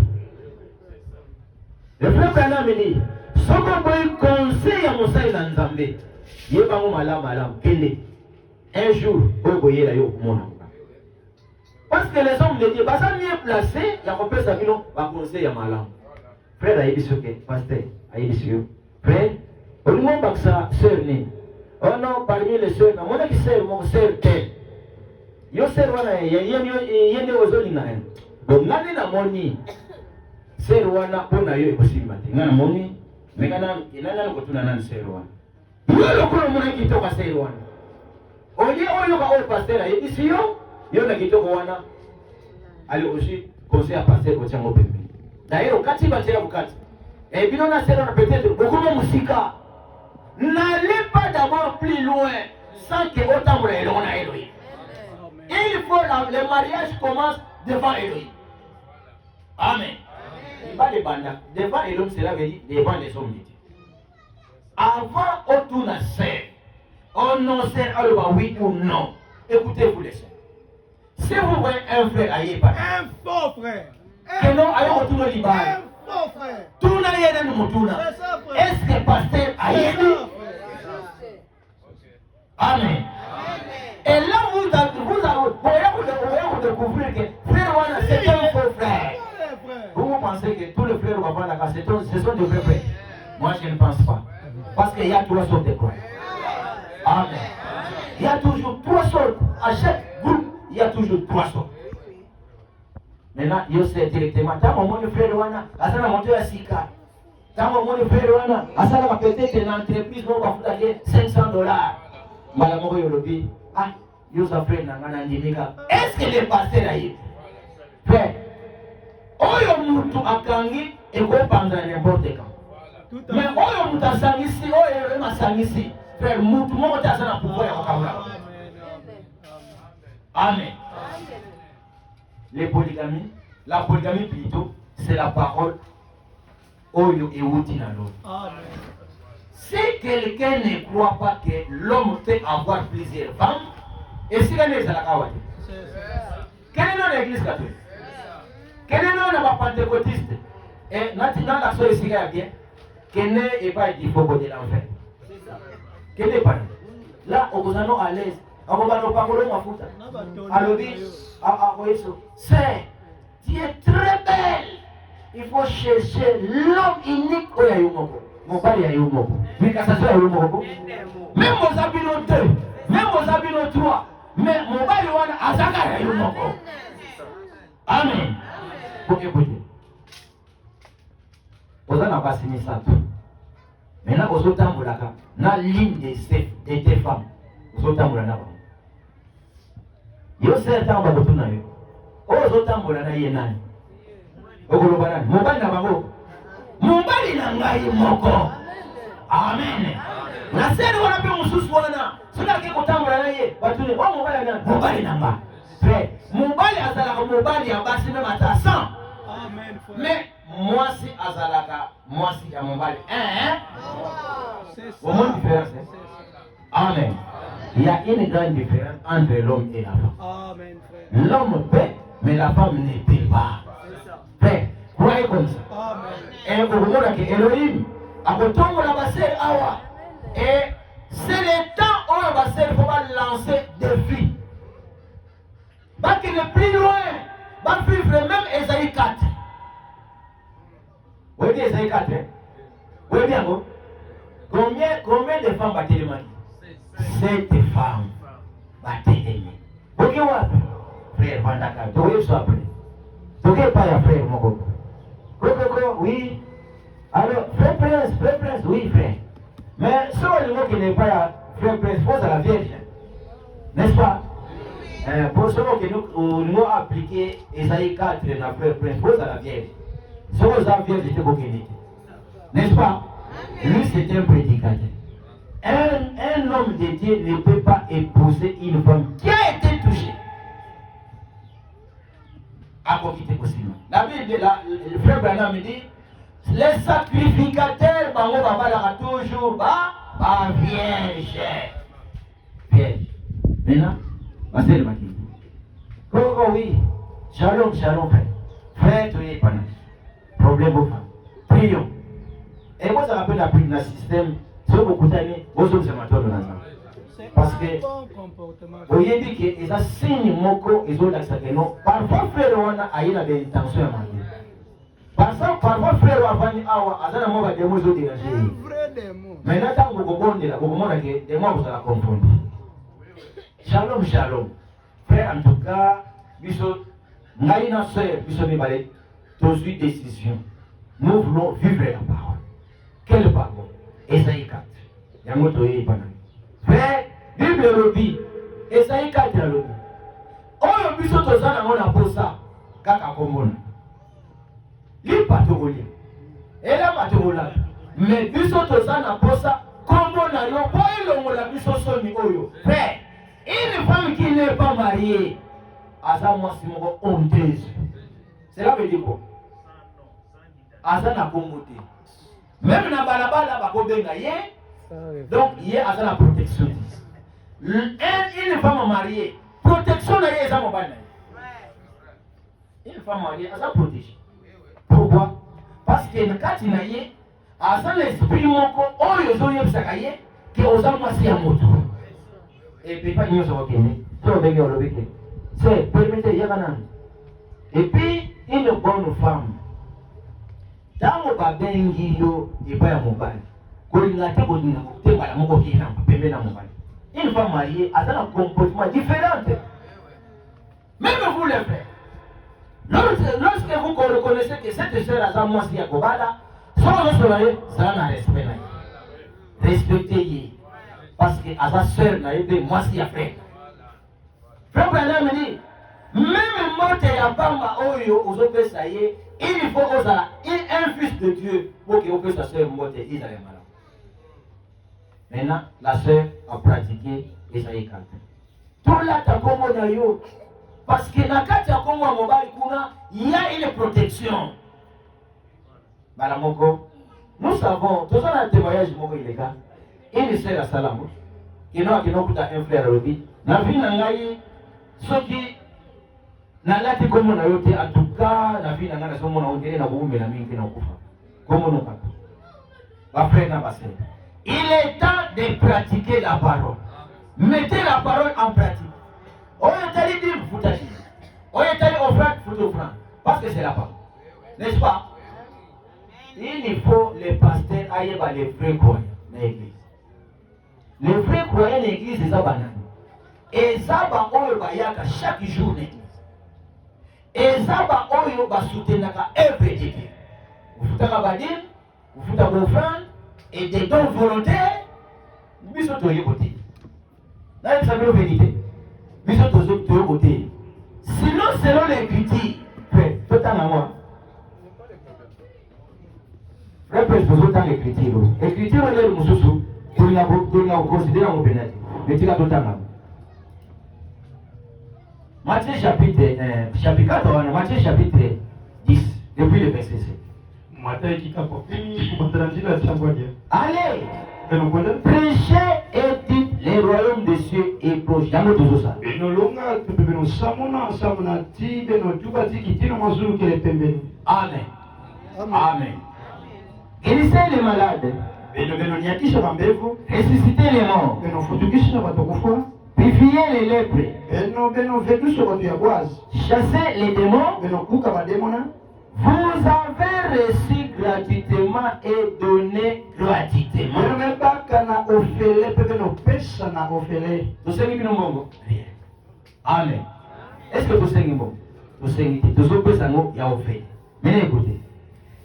Le frère Branham dit, soko boy conseil ya mosali na Nzambe. Yeba ngo malamu kende. Un jour, boye la yo mona. Parce que les hommes de Dieu, bah ça mieux placé, il y a compris ça vino, va conseil ya malamu. Frère a dit ce que pasteur a dit ce frère, au moins que ça sœur ni. Oh non, parmi les sœurs, na mona ki sœur mon sœur tel. Yo sœur wana yene ozoli na en. Donc ngani na moni sœur wana pona yo ekosimba te. Ngana moni, mekana inana ko tuna nan sœur wana. Yo ko mona ki toka sœur wana. Oye oyo ka o pasteur a dit si yo na kitoko wana. Ali aussi conseil à pasteur ko tsango pembe. D'ailleurs, quand il va tirer au 4, et bien on a peut-être beaucoup de musique. N'allez pas d'abord plus loin sans que autant vous l'ayez à Elohim. Il faut le mariage commence devant Elohim. Amen. Il va devant Elohim, cela veut dire devant les hommes de Dieu. Avant autour de sœur, on non sait alors oui ou non. Écoutez-vous les sœurs. Si vous voyez un frère ailleurs pas. Un faux frère. Que non, ailleurs autour de l'Ibaï. Un faux frère. Tout n'a rien de motuna. Est-ce que pasteur a aidé? Amen. Et là, vous découvrir que frère Wana, c'est un faux frère. Vous pensez que tous les frères Wana, ce sont des vrais frères? Moi, je ne pense pas. Parce qu'il y a trois sortes de croix. Amen. Il y a toujours trois sortes. À chaque groupe, il y a toujours trois sortes. Maintenant, il y a directement. Tant que mon frère Wana, à ça, on a monté à Sika. Tant que mon frère Wana, à ça, on a peut-être une entreprise, on va foutre $500. Madame Yolobi, ah, Yosa frère Nangana Ndimika. Est-ce que les pasteurs a eu? Frère, Oyo Moutou a kangi et go pendant n'importe quand. Mais Oyo Moutou a sangisi, Oyo a sangisi. Frère, Moutou, moi, t'as un pouvoir à Kamara. Amen. Les polygamies, la polygamie plutôt, c'est la parole Oyo et Outina l'autre. Si quelqu'un ne croit pas que l'homme peut avoir plusieurs femmes, et si l'année est à la Kawati, quel est le nom de l'église catholique? Quel est le nom de la pentecôtiste? Et dans la soirée, il y a bien, qu'elle n'est pas dit faut de l'enfer. Quel n'est pas là, on vous en à l'aise. On va nous parler de ma foute. Alors, c'est, tu es très belle. Il faut chercher l'homme unique au Yayumoko. Mon père Yayumoko. Mais quand ça soit Yayumoko, même aux habitants 2, même aux habitants 3, mais mon père Yoana Azaka Yayumoko. Amen. Pour écouter. Vous en avez pas signé ça. Maintenant, vous êtes en Boulaka. Dans la ligne de tes femmes, vous êtes en Boulaka. Yo êtes en Boulaka. Vous êtes en Boulaka. Ogolobana mobali na bango mobali na ngai moko amen na seri wana pe mususu wana soka ke kotambola na ye batune o mobali na nga frère mobali azalaka mobali ya basi même ata 100 amen mais mwasi azalaka mwasi ya mobali c'est ça différence amen il y a une grande différence entre l'homme et la femme amen frère l'homme peut mais la femme ne peut pas. Frère, croyez comme ça. Et au moment où Elohim a retombé la basselle awa. Et c'est le temps où la basselle faut lancer des filles. Parce qu'il est plus loin. Va vivre même Esaïe 4. Vous voyez Esaïe 4, hein? Vous voyez bien, vous? Combien de femmes battent les mains? 7 femmes battent les mains. Vous voyez, frère, Vandaka, vous voyez ça après. Ok, pas ya frère, mon coco. Coco, oui. Alors, frère Prince, oui, frère. Mais ce mot qui n'est pas ya frère Prince, pose à la Vierge. N'est-ce pas? Pour ce mot que nous avons appliqué, Esaïe 4, la frère Prince, pose à la Vierge. Ce mot la Vierge était coquinité. N'est-ce pas? Lui, c'était un prédicateur. Un homme de Dieu ne peut pas épouser une femme qui a été touchée. La Bible, le frère Branham dit, les sacrificateurs, toujours vierge. Maintenant, passer le matin. Oh oui, shalom, shalom, frère. Frère, tu es pas là. Problème aux femmes. Prions. Et moi, ça rappelle la prière dans le système. Si vous écoutez, vous autres, c'est maintenant dans la parce que, vous avez dit que les signes moko, les autres, parfois, frère, on a eu l'intention à manger. Parfois, frère, on a eu des mots dérangés. Maintenant, quand vous comprenez, des mots, vous allez confondre. Shalom, shalom. Frère, en tout cas, Naïna sœur, nous sommes allés dans une décision. Nous voulons vivre la parole. Quelle parole? Esaïe 4. Yamotoye Banane. Frère, Bible le dit. Esaïe 4 le dit. Oh, le biso tozana ngona posa. Kaka komona. Li patogoli. Ela patogola. Mais biso tozana posa. Komona yo. Boy longo la biso soni oyo. Frère, une femme qui n'est pas mariée. Aza mwasi moko honteuse. Cela veut dire quoi? Aza na kombote. Même na balabala bakobenga ye. Donc ye aza na protection. Une femme mariée, protection na ye eza mobali. Une femme mariée aza protégée. Pourquoi? Parce que na kati na ye aza l'esprit moko oyo ezoyebisaka ye ke oza mwasi ya moto. Et puis pas nyonso okende. To benga olobeke. C'est permettez Yavanan. Et puis, une bonne femme. Dans le babengi yo, il va y avoir mon bail. Quand il a été bon, il a été bon, il a été une femme mariée a un comportement différent. Même vous les frères. Lorsque vous reconnaissez que cette sœur a un mois à Kobala, sans le soleil, ça n'a respect. Respectez-y. Parce que à sa sœur n'a été moi si à faire. Frère Branham me dit, même morte ya bamba oyo ozope ça y est, il faut un fils de Dieu pour que vous sa sœur morte Israël malade. Maintenant, la sœur a pratiqué Isaïe 4. Tout là ta Congo na yo, parce que na kati ya Congo mobile kuna, il y a une protection. Balamoko, nous savons, tout ça un témoignage moko illégal. Une sœur à Salamo, qui n'a pas un frère à l'obit, na vie na ngai soki na lati komo na yote en tout cas na vie na ngana somo na ongele na buume na mingi na kufa komo no kaka ba frère na basé. Il est temps de pratiquer la parole. Mettez la parole en pratique. Oyo tali di futaji. Oyo tali offrande futoufrande parce que c'est la parole. N'est-ce pas? Il faut les pasteurs aillent par les vrais croyants dans l'église. Les vrais croyants dans l'église c'est ça banane. Et ça va oyo bayaka chaque jour l'église. Et ça va oyo ba soutenaka every day. Vous foutaka badine, vous foutaka offrande et des dons volontaires. Biso toye côté. Là vous savez la vérité. Biso toye côté. Sinon selon l'écriture, frère, tout à moi. Frère, vous autant l'écriture. L'écriture est le mususu. Pour la considérer en pénal. Mais tu l'as tout à moi. Matthieu chapitre 4, Matthieu chapitre 10, depuis le verset 7. Allez, prêchez et dites les royaumes des cieux et proches. Amen. Amen. Guérissez les malades. Ressuscitez les morts. Purifiez les lèpres. Chassez les démons. Vous avez reçu gratuitement et donné gratuitement. Amen. Est-ce que vous savez bon? Vous savez que mais écoutez.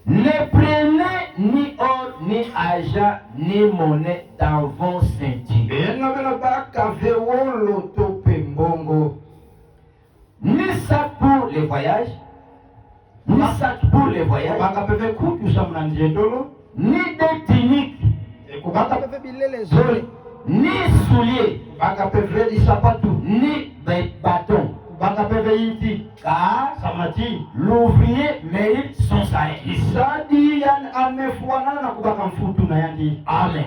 Ne prenez ni or, ni argent, ni monnaie dans vos ceintures. Ni sac pour les voyages, ni sac pour les voyages, ni des tuniques, ni souliers, ni bâtons. Car l'ouvrier mérite son salaire. Amen.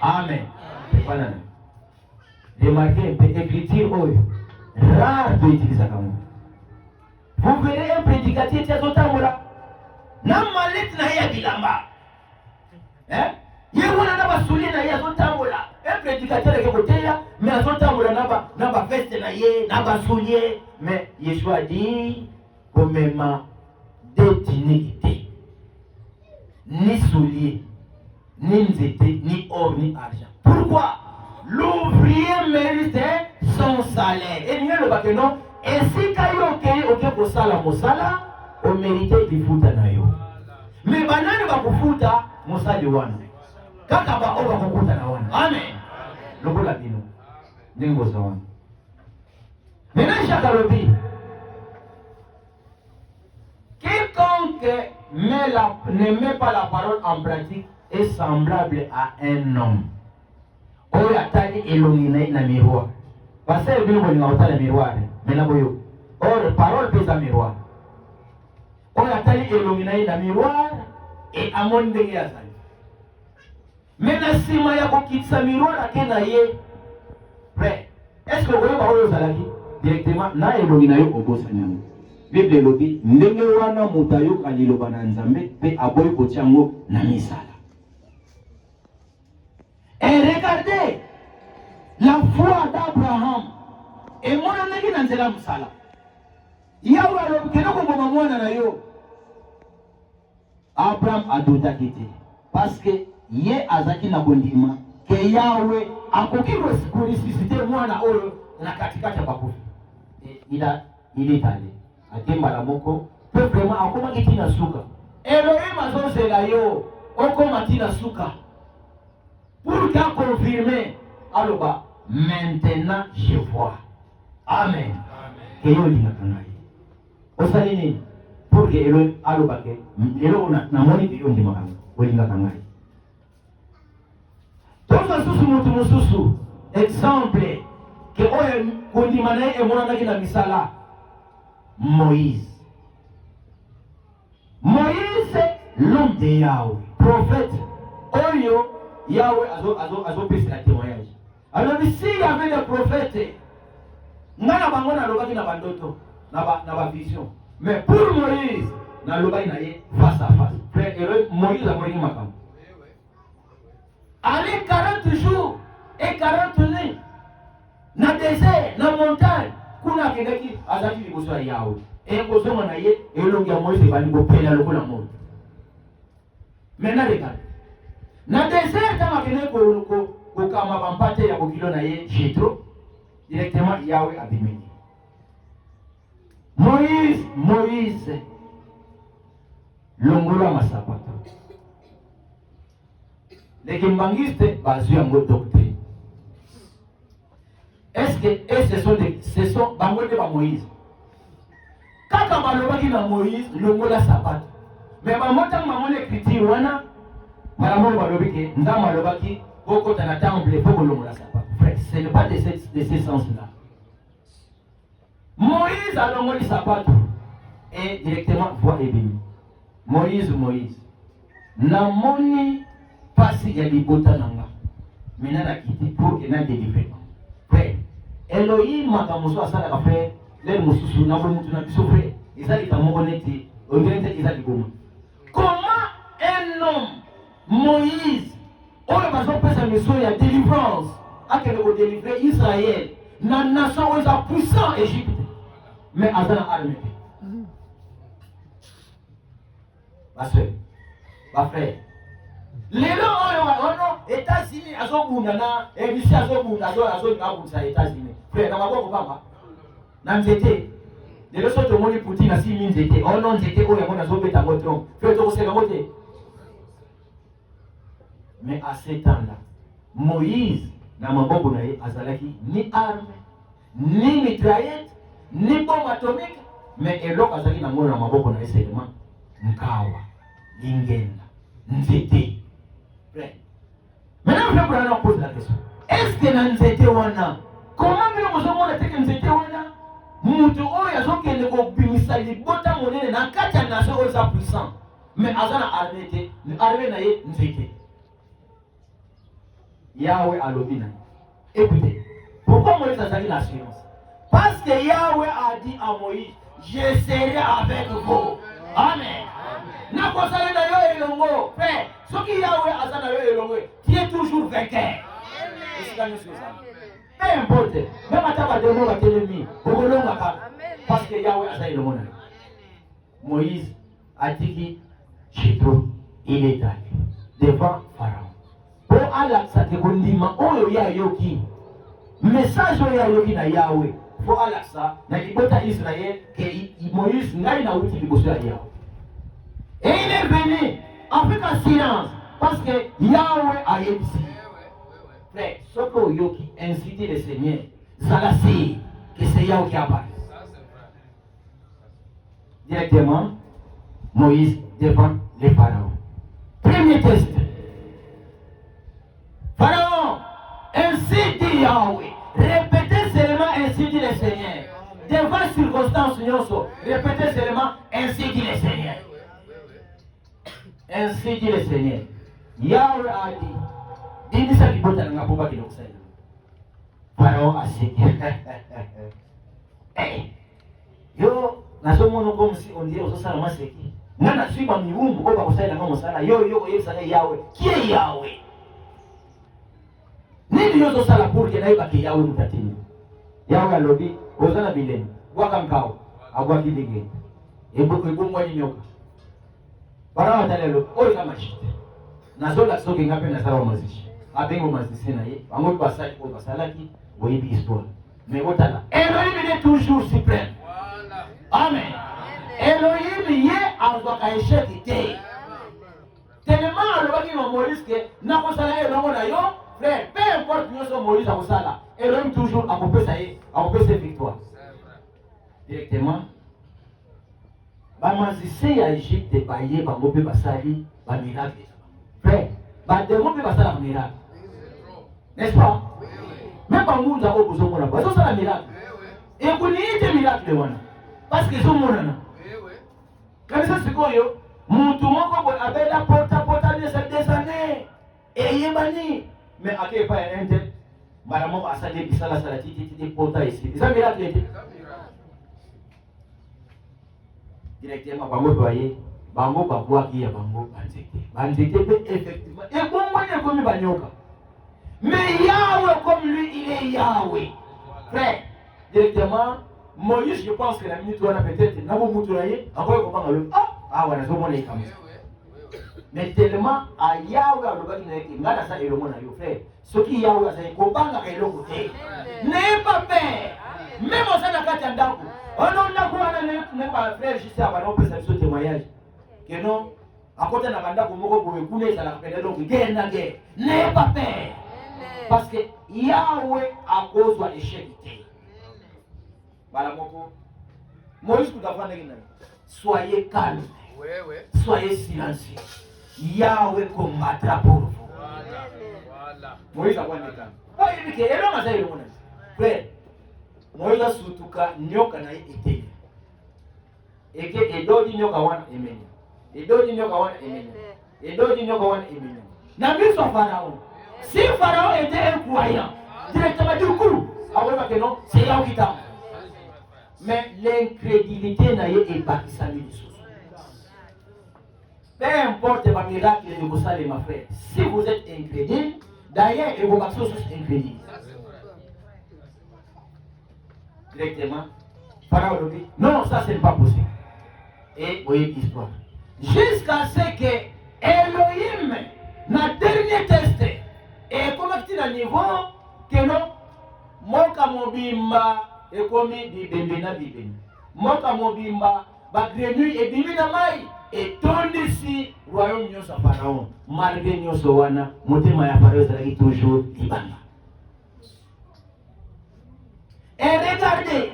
Amen. Remarquez un peu, écriture, rare de utiliser comme ça. Vous verrez un prédicateur qui a son temps là. Na malet na ya bilamba. Yewana na basuli na ya son temps là. Un prédicateur qui côté là, mais à son temps là na ba veste na ye, na ba soulier, mais Yeshua dit comme ma détinité. Ni soulier, ni nzete, ni or, ni argent. Pourquoi? L'ouvrier mérite son salaire. Et nous le bac non. Et si kayo ok ko sala mosala, on mérite di futa na yo. Mais banani ba kufuta mosali wana. Kaka ba oba kufuta na wana. Amen. Lokola bino. Ningo sawana. Maintenant Chakalobi. Quiconque ne met pas la parole en pratique est semblable à un homme. Oyo atali elongina na miroir. Parce que bino bolinga otala miroir. Mena boyo. Or parole pesa miroir. Oyo atali elongina na miroir et amonde ya sali. Mena sima ya kokitsa miroir akena ye. Prêt. Est-ce que vous voyez parole salaki directement na elongina yo obosanya. Bible lobi ndenge wana mutayo kaliloba na Nzambe pe aboyi kochango na misala. Et regardez la foi d'Abraham. Et mon ami dans la musala. Yahweh alobi kenoko mboma mwana na yo. Abraham a douta kiti parce que ye azaki na bondima ke Yahweh akoki ressusciter mwana oyo na katikati ya bakufi. Il est allé. Atemba la moko peut vraiment akoma kitina suka. Elohim azozela yo okoma tina suka. Pour qu'à confirmer, alors maintenant je vois. Amen. Que yo linga kangai. Osalini pour que elo aloba ke elo na moni ke yo ndima kangai. Olinga kangai. Toza susu mutu mususu exemple que oyo kondima na e mona na misala. Moïse, l'homme de Yahweh, prophète, Oyo, Yahweh a pris la témoignage. Alors s'il y avait des prophètes, n'a pas na bandoto, na vision. Mais pour Moïse, na loba na ye face à face. Frère, Moïse a mouru makam. Allez 40 jours et 40 nuits, na désert, na montagne. Kuna kengaki azaki liboso ya Yahweh. Et kozonga na ye elongi ya Moïse bali kopela lokola moto. Maintenant regarde. Na désert kama kene ko kama bampate ya kokilo na ye Jétro directement Yahweh abimeni. Moïse longola masapato. Les kimbangiste bazu ya doctrine. Est-ce que ce sont bangote ba Moïse? Kaka balobaki na Moïse longola sapato. Mais bamota mamone écriture wana malamu balobiki ndama balobaki boko tana temple boko longola sapato. Frère, ce n'est pas de ce sens-là. Moïse a longoli sapato et directement voix ebimi. Moïse namoni pasi ya libota nanga. Mena na kiti pour que na délivrer. Frère, Elohim makamuso asala ka frère, les mususu na bo mutu na biso frère. Ezali ta mokoneti, ongelete ezali goma. Comment un homme Moïse, oyo bazo pesa mission ya délivrance, akende ko délivrer Israël na nation où est puissant Égypte. Mais azana armée. Ma frère. Lelo oyo États-Unis azobunda na Russie azobunda azobunda États-Unis. Frère, na maboko papa. Na nzete. Lelo soto moni Poutine na si nzete. Oh non nzete oyo mona azobeta motron. Frère, to koseka mote. Mais à ce temps-là, Moïse na maboko na ye azalaki ni arme, ni mitraillette, ni bombe atomique, mais eloko azalaki na ngona maboko na ye seulement nkawa, lingenda, nzete. Maintenant, je vais poser la question. Est-ce que dans nzete wana, comment nous avons dit nzete wana, mutu oyo azokende kobimisa libota monene na kati ya nation oyo eza puissant, mais azana armée te, armée na ye nzete. Yahweh alobina. Écoutez, Pourquoi Moïse a dit l'assurance? Parce que Yahweh a dit à Moïse, je serai avec vous. Amen. Na kosala na yo elongo. Frère, ce qui Yahweh a dit na yo elongo, tu es toujours vainqueur. Peu importe, même à ta démon va t'ennemis, parce que Yahweh a dit elongo. Moïse a dit que Jethro, il est allé devant Pharaon. Pour Allah, ça te condima, oh ya yoki. Message ya yoki na Yahweh. Pour Allah, ça, na kibota Israël, que Moïse n'a pas eu de Yahweh. Et il est venu avec un silence, parce que Yahweh a dit. Frère, ce que yoki incite le Seigneur, ça c'est que c'est Yahweh qui a parlé. Directement, Moïse devant les pharaons. Premier test. Pharaon, ainsi dit Yahweh. Répétez seulement ainsi dit le Seigneur. Devant circonstances, répétez seulement ainsi dit le Seigneur. Ainsi dit le Seigneur. Yahweh a dit. Il dit ça qui peut être un peu qui nous sait. Pharaon a dit. Hey, yo. Na somo no comme si on dirait aux salama c'est qui ngana suis ba miumbu ko ba kusala ngamo sala yo yesala Yahweh qui est Yahweh ni dio zo sala pour que naiba ke Yahweh mutatini Yahweh alobi ozana bileni waka mkao agwa kidege ebongo ni nyoka para watalelo oyo kama shite na zola soke ngape na sala mazishi abengo mazishi na ye bango basaki ko basalaki oyibi histoire mais wotala Elohim est toujours suprême. Amen. Elohim yé azwaka échec te. Tellement le baki no Moïse que na kosala elongo na yo, frère, peu importe nyoso Moïse akosala, Elohim toujours akopesa sa victoire. Directement. Ba mazise ya Égypte ba yé bango pe basali ba miracle. Frère, ba démon pe basala ba miracle. N'est-ce pas? Même pas monde a besoin de ça, c'est un miracle. Et vous n'y êtes miracle wana. Parce que sont monana. Quand ça c'est quoi yo? Mon tout mon ko avec la porta des années. Et yebani. Mais à quel pas un tel. Madame a salé bisala salati ti porta ici. C'est un miracle. Directement bango voyez, bango ba bois qui ya bango banzete. Banzete effectivement. Et bon moi ne comme banyoka. Mais Yahweh comme lui il est Yahweh. Frère, directement Moïse, je pense que la minute où on a peut-être, n'a pas moutoulaye, encore comment on le voilà, c'est mon écran. Mais tellement, à Yahweh, à l'objet qui n'a pas ça et le monde à yo frère. Ce qui Yahweh a dit, qu'on parle à l'autre côté. N'ayez pas peur. Même au sein de la carte d'Andakou. On n'a pas frère, je sais, on peut faire ce témoignage. Que non, à côté de la Andakou, on peut couler, ça la fait donc guerre na guerre. N'ayez pas peur. Parce que Yahweh a cause de l'échec. Moïse soyez calme, soyez silencieux. Yahweh combattra pour vous. Moïse a dit frère, Moïse a sutuka nyoka na ite. Eke edodi nyoka wana emenya. Edodi nyoka wana emenya. Edodi nyoka wana emenya. Na biso Pharaon. Si Pharaon était un croyant, directement du coup, c'est là où il t'a. Mais l'incrédulité n'a est bâtie sa vie de choses. Peu importe le miracle de vos salles, ma frère. Si vous êtes incrédule, d'ailleurs, et vos actions sont incrédules. Directement, Pharaon dit, non, ça c'est pas possible. Et vous voyez l'histoire. Jusqu'à ce que Elohim, na dernier test, et comme tu as niveau, que non, mon kamobimba, et comme dit bembena bibeni. Moka mobimba, ba grenouille et bimina mai, et ton ici, royaume nyosa Pharaon, malgré nyoso wana, motema ya Pharaon sera toujours libana. Et regardez,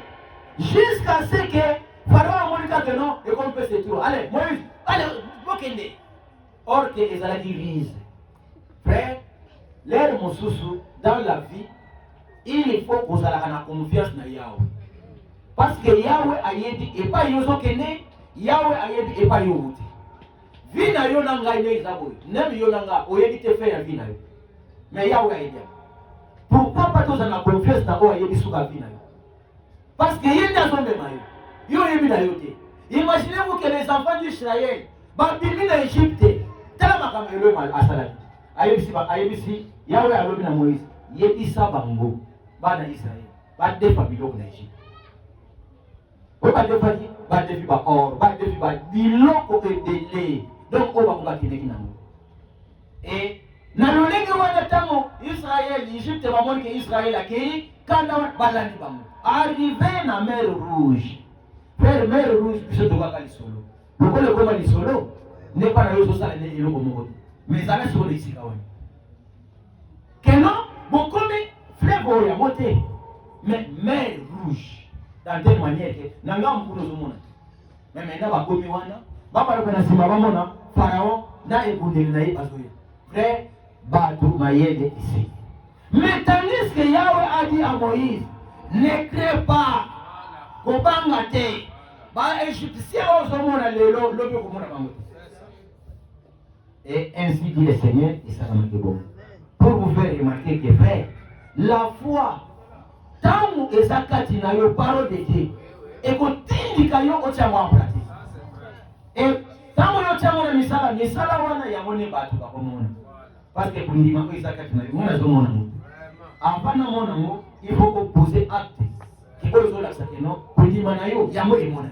jusqu'à ce que Pharaon a montré que non, et qu'on peut se trouver. Allez, Moïse, allez, bokende. Or que les alliés disent, frère, l'air mosusu dans la vie, il faut que vous ayez confiance dans Yahweh. Parce que Yahweh a dit, et pas Yozo Kene, Yahweh a dit, et pas Yozo. Vina Yonanga est né, nem Yonanga, ou y'a dit te faire Vina. Mais Yahweh a dit. Pourquoi pas tous en confiance dans eux et souka vina? Parce que yéne a tombé mayo. Yo yémi na yote. Imaginez-vous que les enfants d'Israël, babimi na Égypte, tala makamelo mal asala. Ayebisi Yahweh alobi na Moïse, yebisa bango bana Israël. Ba defa biloko na Égypte. Oyo ba defa ba defi ba or, ba defi ba biloko ebele. Donc on va combattre les nango. Et na lolenge wana tango Israël, Égypte ba moni que Israël akei kanda balandi bango. Arrivé na mer Rouge. Vers mer Rouge biso tokaka lisolo. Lokole koma lisolo ne pas na yo sala ne eloko moko. Mais ala sur les sika wana. Keno bokomi fleuve ya moté. Mais mer Rouge dans telle manière que nanga mkuno zomona. Mais maintenant bakomi wana baba loko na sima bamona Pharaon na ebundeli na ye azoya. Frère bato mayede ici. Mais tandis que Yahweh a dit à Moïse, ne crée pas, kobanga te, ba égyptien ozomona lelo lobe komona bango. Et ainsi dit le Seigneur, et ça va me bon. Pour vous faire remarquer que frère, la foi, tant que ça katina yo parole de Dieu, et que tindika yo otiamo en pratique. Et tant que yo tiamo na misala wana ya mone batu ba komona. Parce que pour ndima ko isaka tina yo mona zo mona mo. Apana mona mo, il faut opposer acte. Qui peut zo la sakeno, pour ndima na yo ya mo e mona.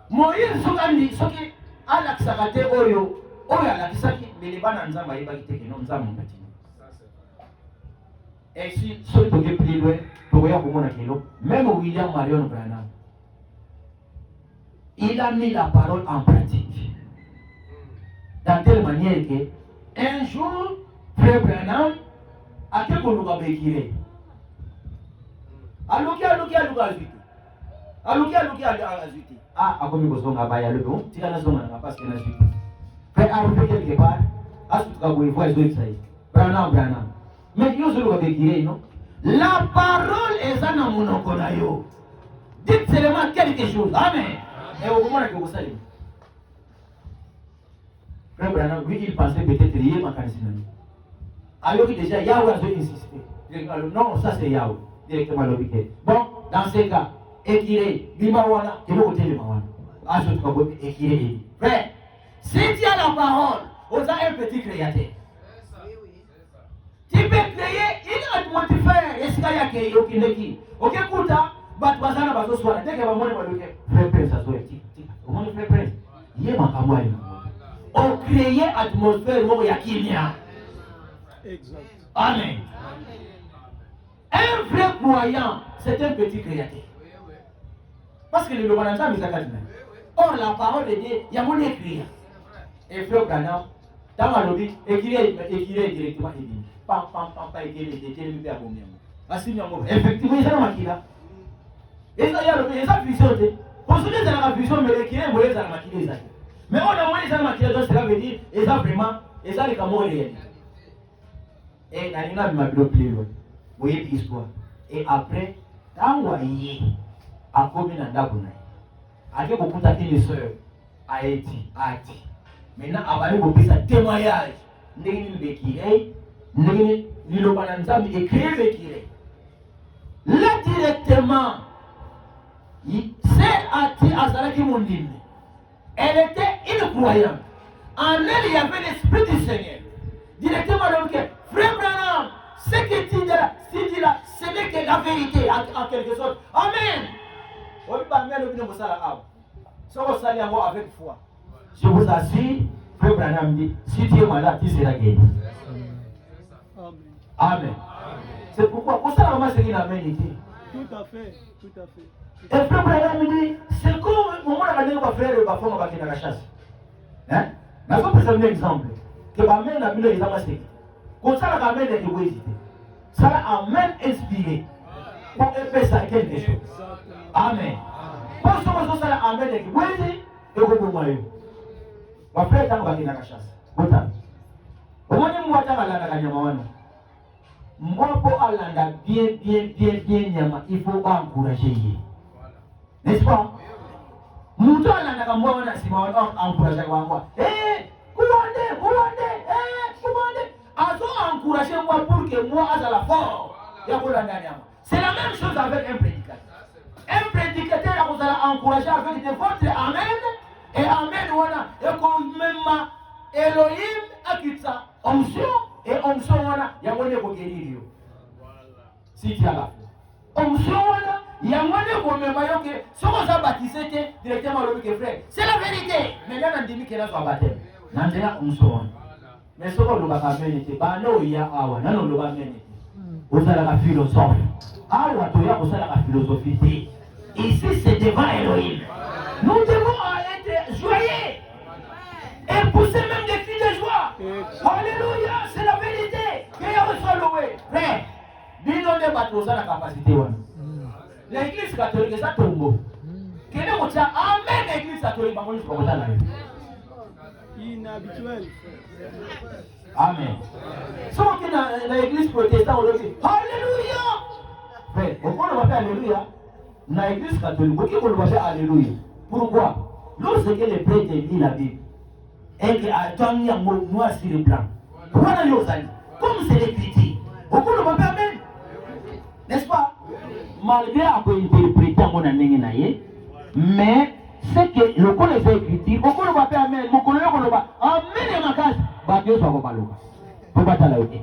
Moïse sokandi soki ala kisakate oyo alakisaki mbele bana nzamba yebaki teke no nzamba mbatini. Et si soki toke plus loin, tokoya komona kelo, même William Marion Branham, il a mis la parole en pratique. Dans telle manière que un jour, Frère Branham a été koluka bekire. Aluki azwiti. Ah, akomi bozonga baya le bon, tika na zonga na parce que na azwiti. Frère arrivé quelque part, à ce que vous voyez, vous êtes Branham. Mais yo solo bekire non. La parole est dans mon okonayo. Dites seulement quelque chose. Amen. Et au moment que vous savez. Frère Branham, lui, il pensait peut-être lier ma candidature. Alors que déjà, Yahweh a insisté. Non, ça c'est Yahweh. Directement l'objet. Bon, dans ce cas, équilé, Bimawana, et le côté de Mawana. À ce que équilé. Frère, si tu as la parole, on a un petit créateur. Tu peux créer une atmosphère. Est-ce qu'il y a quelque chose qui est ok, écoute, Batbazana Bazoswara, dès que va mourir, Frère Prince, ça soit au moins Frère Prince. Il y a ma campagne. On crée atmosphère où il y a qui vient. Exact. Amen. Un vrai croyant, c'est un petit créateur. Parce que le Lobananta, il s'accade. Or, la parole de Dieu, il y a mon écrit. Et Frère Branham, dans ma lobby, écrire directement, il dit pam, écrire, il a bon. Effectivement, il y a un maquilla. Et ça, il y a une vision. Pour ceux qui ont la vision, mais écrire, il y a un maquilla. Mais on a moins les maquilla, donc cela veut dire, et ça vraiment, et ça, les camots réels. Et il y a une plus loin. Vous voyez l'histoire. Et après, quand vous voyez, à combien de temps avec beaucoup de soeurs, à Haïti. Maintenant, avant de vous faire témoignage, nous avons béquillé, nous avons écrit béquillé. Là directement, c'est à Zalaki Mondine. Elle était une croyante. En elle, il y avait l'esprit du Seigneur. Directement, donc, Frère Branham, ce que tu dis là, ce n'est que la vérité, en quelque sorte. Amen. On ne peut pas mettre le nom de ça avec foi. Je vous assure, Frère Branham dit, si tu es malade, tu seras guéri. Amen. C'est pourquoi, pour ça, on c'est une aménité. Tout à fait. Et Frère Branham dit, c'est comme au moment où on va faire le bafon, on va faire la chasse. Hein? Mais il faut prendre un exemple. Que ma mère n'a plus les amasser. Comme ça, la mère est égoïste. Ça amène inspiré. Pour faire ça quelque chose. Amen. Pour ce que ça amène égoïste, et vous voyez. On va faire tant qu'on va la chasse. Autant. Au moins, on va faire la kanyamawano. Moi, pour aller bien, il faut encourager. N'est-ce pas? Nous encourager. encourager moi pour que moi à la fort. C'est la même chose avec un prédicateur. Un prédicateur vous allez encourager avec de votre amen et amen voilà et comme même Elohim akita onction et onction voilà yamone ko guérir. Si tu as la foi. Onction voilà yamone ko même yoke soko ça baptisé directement le frère. C'est la vérité. Mais il y a un demi qui est là sur baptême. Nandela onction. Mais soko lo ba kamenité ba no ya awa nano lo ba menité. Vous allez la philosophe. Awa to ya vous allez la philosophie. Ici, c'est devant Elohim. Nous devons être joyeux et pousser même des cris de joie. Alléluia, c'est la vérité. Frère, dis-nous des bateaux à la capacité. L'église catholique, c'est un tombeau. Quel est votre amen, l'église catholique? Inhabituel. Amen. Sauf que dans l'église protestante, on dit Alléluia. Frère, pourquoi on va faire Alléluia? Dans l'église catholique, pourquoi on va faire Alléluia? Pourquoi? Lorsque les prêtres lisent la Bible, et qu'ils attendent un mot noir sur le blanc, pourquoi on a comme c'est l'écriture, pourquoi on va faire Amen? N'est-ce pas? Malgré avoir interprété mon année, mais c'est que le collège est écrit, pourquoi on va faire Amen? Mon collège va Amen et ma case, bah Dieu soit pas là. Pour battre la haute.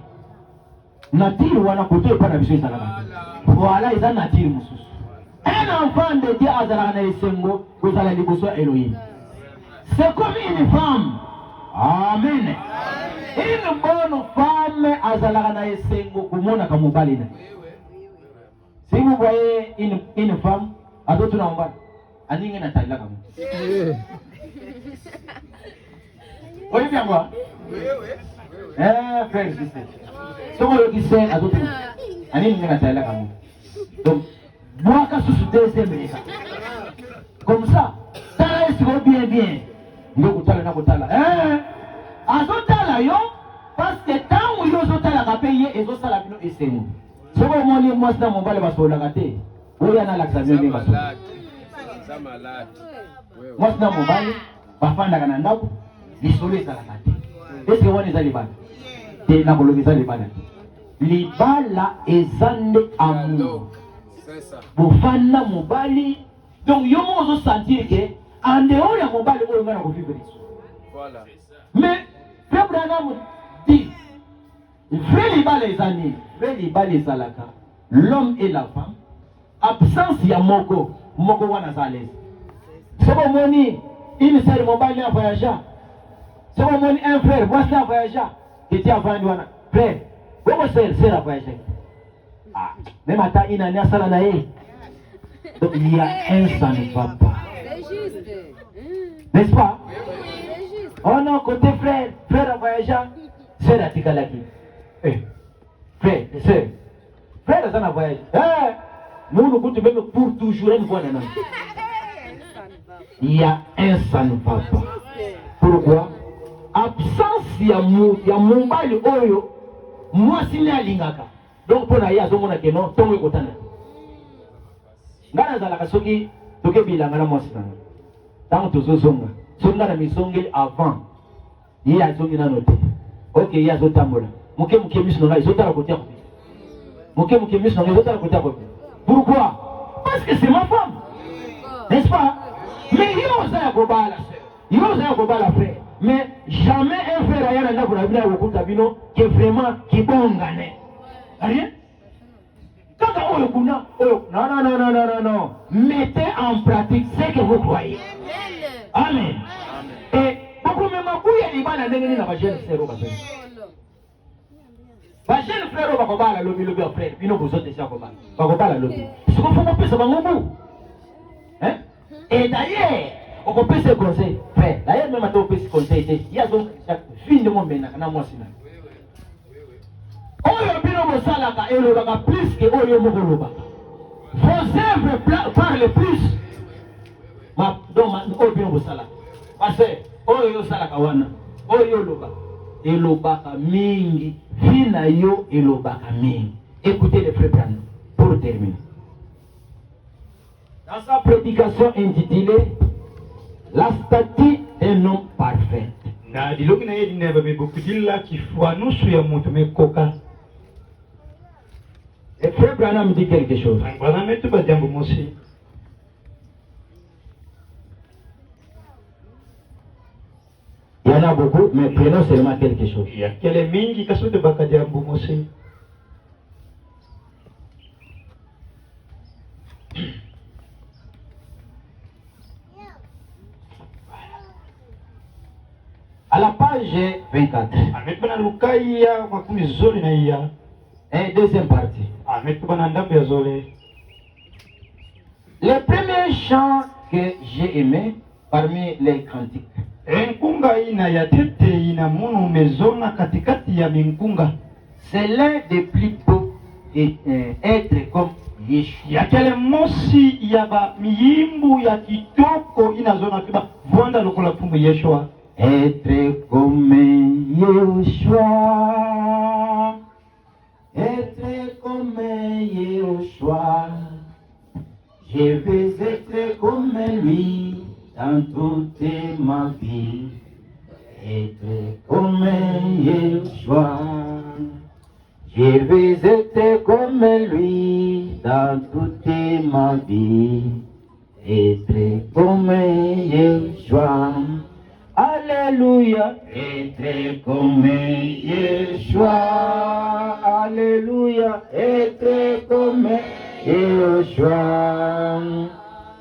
Nature ou un côté pas la vision de voilà, ils ont nature moussous. Un enfant de Dieu Azarana et Sengo, vous allez dire Elohim. C'est comme une femme. Amen. Une bonne femme Azarana et Sengo, comme on a comme balina. Si vous voyez une femme, à d'autres nombres, à n'y a pas de la vous voyez bien moi? Frère, c'est ça. Ce qu'on dit, c'est à d'autres. À n'y a pas de la donc, moi, quand je suis deuxième, comme ça, ça est bien. Yo, parce que tant où yo a payé, et ça la et c'est nous. Ce qu'on m'a dit, moi, c'est mon balai, parce qu'on l'a gâté. Où y en a l'accès, bien, parce que. Moi, c'est mon balai, papa n'a qu'un andao, l'isolé, ça l'a gâté. Est-ce que on est à l'Iban? T'es n'a pas le visa l'Iban. L'Ibala est zande amour. Bofana mobali donc yo mo sentir que en dehors ya mobali oyo ngana ko vivre isso. Voilà. Mais Frère Branham dit vrai libala ezalaka l'homme et la femme absence ya moko wana zalez. C'est bon moni une sœur mobali a voyagé. C'est bon moni un frère moi ça voyagé. Qui était avant wana frère. Comment c'est la voyagé? Ah, même à ta inania salanae. Donc il y a un ça ne va pas. C'est juste. N'est-ce pas? C'est juste. Oh non, côté frère à voyageant, c'est la tikalaki. Frère ça n'a voyagé. Nous nous comptons même pour toujours une bonne année. Il y a un ça ne va pas. Pourquoi? Absence il y a mon bail oyo. Moi si n'est lingaka. Donc pour naïa zo mona keno tongo kotana. Ngana zala kasoki toke bilanga na mosina. Tant tozo zonga. Songa na misongeli avant. Il y a zongi na noté. OK, il y a zo tambola. Muke miso na izota la kotia kopi. Muke miso na izota la kotia kopi. Pourquoi? Parce que c'est ma femme. N'est-ce pas? Mais yo za kobala. Yo za kobala frère. Mais jamais un frère ayana na kuna bila okuta bino qui vraiment qui bongane. Rien? Non. Mettez en pratique ce que vous croyez. Amen. Et beaucoup même il y a des gens qui jeune frère au Bakoba, le lobby frère, puis nous vous autres déjà Bakoba la lobby. Ce qu'on fait, c'est un hein? Et d'ailleurs, on peut se conseiller, frère. D'ailleurs, même à on peut se conseiller. Il y a donc fin de mon ménage, na moi sinon. Oyo bino mosalaka elobaka plus que oyo mokoloba. Vos œuvres parlent plus. Donc oyo bino mosalaka. Parce que oyo salaka wana, oyo loba elobaka mingi, fina yo elobaka mingi. Écoutez les frères Branham pour terminer. Dans sa prédication intitulée La statue d'un homme parfait. na diloki na ye dineba mebokudila kifua nusu ya moto mekoka. Et frère Branham dit quelque chose. Branham etu ba jambo mosi. Il y en a beaucoup, mais prenons seulement quelque chose. Ya kele mingi kasote baka jambo mosi. À la page 24. Amepana lukaya makumi zoli na iya. Et deuxième partie. Amepana ndambo ya zole. Le premier chant que j'ai aimé parmi les cantiques. Nkunga ina ya tete ina munu mezona katikati ya minkunga. C'est l'un des plus beaux êtres comme Yeshua. Ya kele mosi ya ba miyimbu ya kitoko ina zona kiba vuanda lokola pumbu Yeshua. Être comme Yeshua. Être comme Yeshua. Je veux être comme lui dans toute ma vie. Être comme Yeshua. Je veux être comme lui dans toute ma vie. Être comme Yeshua. Alléluia. Être comme Yeshua. Alléluia. Être comme Yeshua.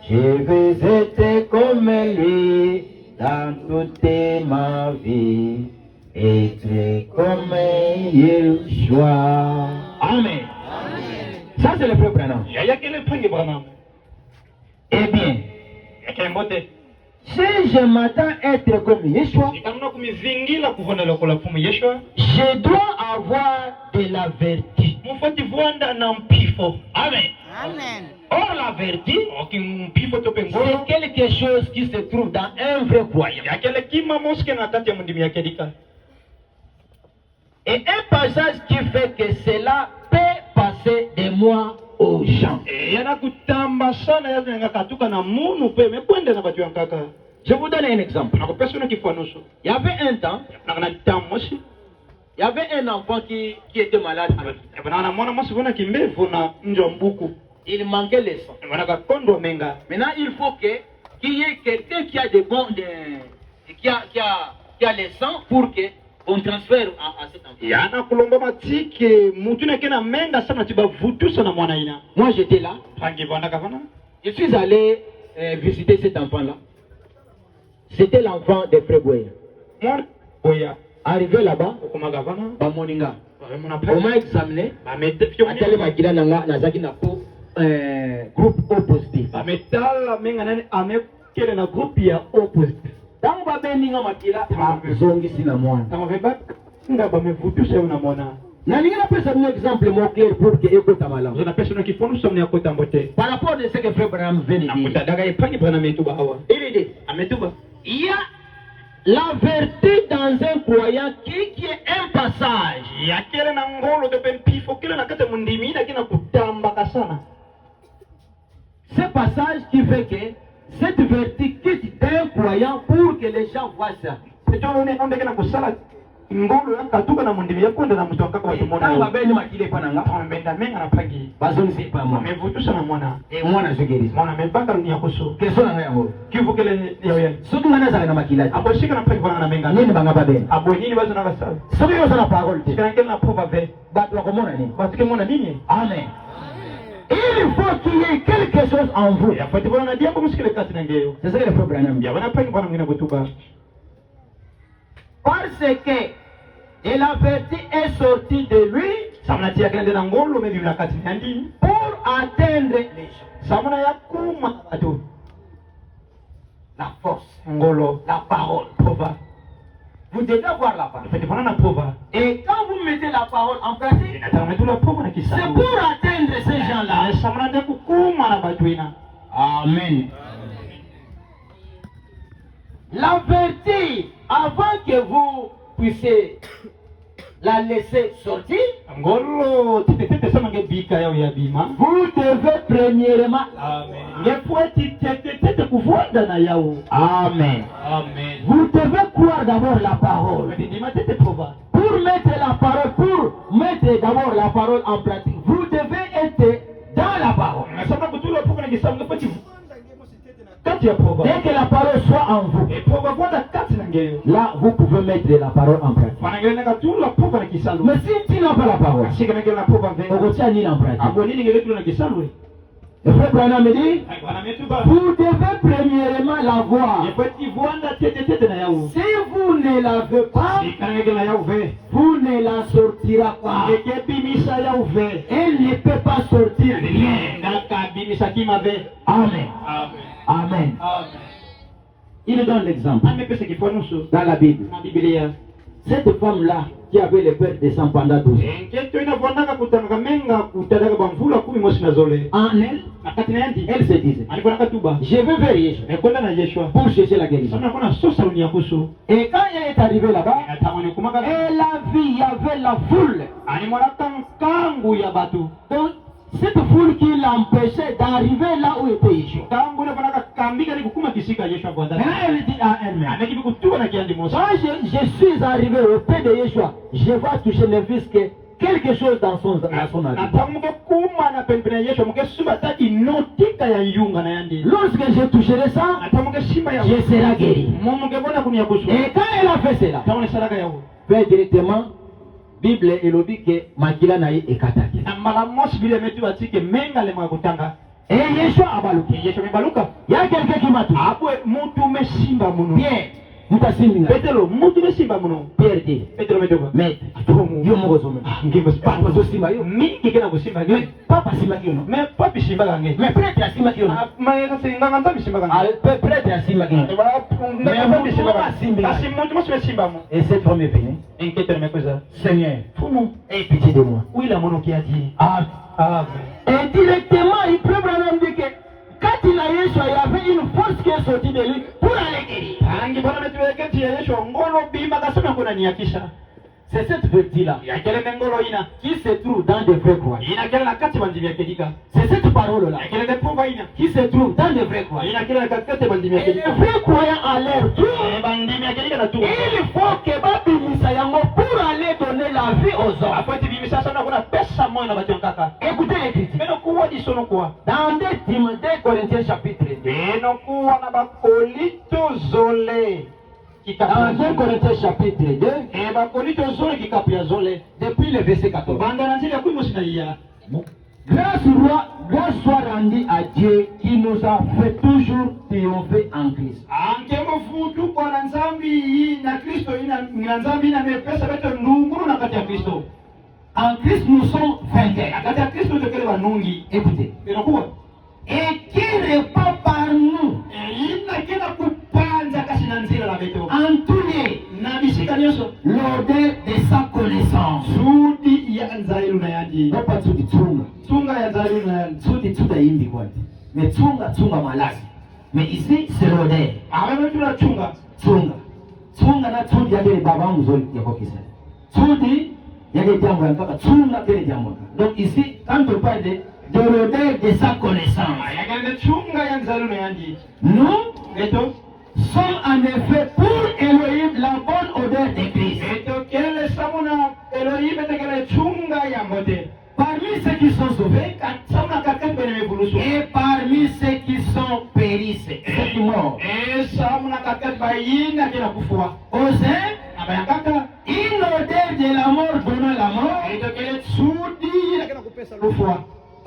Je veux être comme lui dans toute ma vie. Être comme Yeshua. Amen. Ça c'est le frère Branham. Ya kele penge Branham. Eh bien, Ya kele mbote. si je m'attends à être comme Yeshua, Nikamna kumizingila kuvona lokola pumbu Yeshua. je dois avoir de la vertu. Mufati vuanda na mpifo. Amen. Amen. Or la vertu, Oki mpifo tope ngolo. c'est quelque chose qui se trouve dans un vrai croyant. Ya kele kima moske na kati ya mundimi ya kedika. Et un passage qui fait que cela peut passer de moi aux gens. Yana kutamba sana ya nga katuka na munu pe mekwende na batu yankaka. Je vous donne un exemple. Na kopesa na kifua nusu. Il y avait un temps, Na kana tamoshi. il y avait un enfant qui était malade. Bana na mwana mosi bona kimbevu na njombuku. Il manquait le sang. Bana ka kondo menga. Maintenant, il faut qu'il y ait quelqu'un qui a des bons, qui a le sang pour que on transfère à cet enfant. Yana kulomba matike mutu na kena menga sana tiba vutu sana mwana ina. Moi, j'étais là. Rangi bana kavana. Je suis allé visiter cet enfant-là. C'était l'enfant de Frère Boya. Mwana boya. Arrivé là-bas, Okuma gavana. Bamoninga. Mwana On m'a examiné. Bamete fio. Atale makila nanga nazaki na po groupe O positif. Bametala menga nani amekele na groupe ya opposite. Tango babeninga makila bazongisi na mwana. Kama veba nga bamevutusha una mwana. Na ninga napesa un exemple mon clair pour que ekota malamu. Zona pesa na kifunu somni ya kota mbote. Par rapport à ce que Frère Branham vient de Na dire. kutadaga ipangi bwana metuba hawa. Il dit, Ametuba. il y a la vertu dans un croyant qui est un passage. Ya kele na ngolo de pempifo kele na kata mundimi na kina kutamba kasana. Ce passage qui fait que cette vertu quitte d'un croyant pour que les gens voient ça. C'est on est kena kusala ngolo ya katuka na mundimi ya kwenda na mtu akaka watu Quand mona. babeni makile pananga, Amebenda menga na pangi. bazoni c'est pas moi. Amevutusha na mwana. Et moi na je guéris. Mwana mebaka ni ya kusu. Question na yango. Kivu kele ya ya. Soki ngana za na makila. Aboshika na pangi bwana na menga. Nini banga babeni? Abonini bazo na basala. Soki yo sana parole te. Sikana kele na prova ve. Bato wakomona nini? Batuke mona nini? Amen. Il faut qu'il y ait quelque chose en vous. Ya fati bwana na diambo musikile kati na ngeyo. C'est ça que le Frère Branham dit. Ya bwana pangi bwana ngina kutuba. Parce que et la vertu est sortie de lui Samana tia kende na ngolo mebi na kati na ndini. pour atteindre les gens. Samana ya kuma atu. La force, Ngolo. la parole. Prova. Vous devez avoir la parole. Fati bwana na prova. Et quand vous mettez la parole en pratique, Inataka metu la prova na c'est kisabu. pour atteindre ces gens-là. Samana ndia kukuma na batuina. Amen. La vertu, avant que vous puissiez la laisser sortir, Ngolo tete sama nge bika yao ya bima. vous devez premièrement. Amen. Nge fuati tete kuvonda na yao. Amen. Amen. Vous devez croire d'abord la parole. ndima tete prova Pour mettre la parole, pour mettre d'abord la parole en pratique, vous devez être dans la parole. nasema kutula puka na kisango pati kati ya prova Dès que la parole soit en vous, e prova kwanza kati na ngeyo là vous pouvez mettre la parole en pratique. wanangena katula puka na kisango Mais si tu n'as pas la parole, shika na ngena prova on vengo retient ni en pratique. abo nini ngele tula na kisango Le frère Branham me dit, bwana metuba vous devez premièrement la voir. yepati vuanda tete na yao Si vous ne l'avez pas, shika na ngela yao ve vous ne la sortira pas. ngekebimisa yao ve Elle ne peut pas sortir rien. ngakabimisa kima ve Amen. amen Amen. amen Il donne l'exemple amepesa kifuanuso dans la Bible. na Biblia Cette femme-là qui avait le père de sang pendant 12 ans, nketo inavonaka kutamaka menga kutadaka bamvula 10 mosi na zole en elle, nakati na yandi elle se disait, alikuwa tuba je vais vers Yeshua ekwenda na Yeshua pour chercher la guérison. sana kuna sosa unyakusu Et quand elle est arrivée là-bas, natamani kumaka elle a vu, il y avait la foule. animalaka nkangu ya batu Donc, cette foule qui l'empêchait d'arriver là où était Yeshua. kangu inafanaka kambika ni kukuma kisika Yeshua bwanda Maintenant, elle dit à elle-même, ameki bikutuba na kiandi mosa quand je suis arrivé au pied de Yeshua, je vais toucher le fils que quelque chose dans son habit. natamuke kuma na pembeni ya Yeshua muke suba tati notika ya yunga na yandi Lorsque je toucherai ça, natamuke shimba ya je serai guéri. muke bona kunyakusu Et quand elle a fait cela, tamone sadaka yao fait directement, Bible elobi que makila na ye ekataki. na mala mosi bile metu batike menga le mwa kutanga Et Yeshua abaluki. Yeshua mebaluka Il y a quelqu'un qui m'a touché. abwe mutu mesimba muno Pierre, mutasimbi. Petero mutu mesimba muno Pierre dit, Petero metoka maître, atomu yo moko zomo. ngimba Papa sipa zosimba yo. mingi kena kusimba Yo, ngi papa simba yo. me papi simba kange Mais prêtre asimba yo. maana singa nganta bisimba kange Prêtre asimba yo. kasi mutu mosi mesimba mu Et cette femme est venue. enkete mekoza Seigneur, fumu aie pitié de moi. wila mono kiati Amen. amen Et directement, il peut Branham dit que quand il a Yeshua, il y avait une force qui est sortie de lui pour aller guérir. angi bana metu eketi ya Yeshua ngolo bima kasema kuna niakisha C'est cette vertu-là yakele ngolo ina qui se trouve dans des vrais croyants. ina kele na kati bandimi yakedika C'est cette parole-là yakele de pova ina qui se trouve dans des vrais croyants. ina kele na kati bandimi Et les yakedika vrais croyants à leur tour, bandimi yakedika na tu il faut que Babimisa Yango pour aller donner la vie aux hommes. afati bimisa sana kuna pesa moyo na batu kaka Écoutez les critiques. eno kuwa disono kwa Dans 2 Corinthiens chapitre 2. eno kuwa na bakolito zole Dans 2 Corinthiens chapitre 2, bakolito zole kikapu ya zole depuis le verset 14. banda na nzili ya kuimusi na iya Grâce soit rendue à Dieu qui nous a fait toujours triompher en Christ. ankemo futu kwa na nzambi hii na Kristo ina nzambi ina mepesa beto ndunguru na kati ya Kristo En Christ, nous sommes vainqueurs. kati ya Kristo tekele banungi Écoutez. eno kuwa Et qui répand par nous ina kena kupanza kasi na nzila la beto en tous les na bisika nyonso l'odeur de sa connaissance. sudi ya nzailu na yandi Non pas tout tsunga. tunga ya nzailu na yandi Tout tsuda yimbi quoi. Mais tsunga malasi. Mais ici, c'est l'odeur. aweme tuna chunga Tsunga na tsudi yake ni baba mzuri ya kwa kisa. Tsudi yake jambo yanataka tsunga kile jambo. Donc ici, quand on parle de l'odeur de sa connaissance, yakende chunga ya nzailu na yandi nous beto sommes en effet pour Elohim la bonne odeur de Christ. beto kele samuna Elohim tekele chunga ya mbote Parmi ceux qui sont sauvés samuna kakati bene mebulusu et parmi ceux qui sont périssés, ceux qui meurent. samuna kakati bayina kena kufua Aux uns, abayakaka une odeur de la mort donnant la mort. beto kele sudi na kena kupesa lufua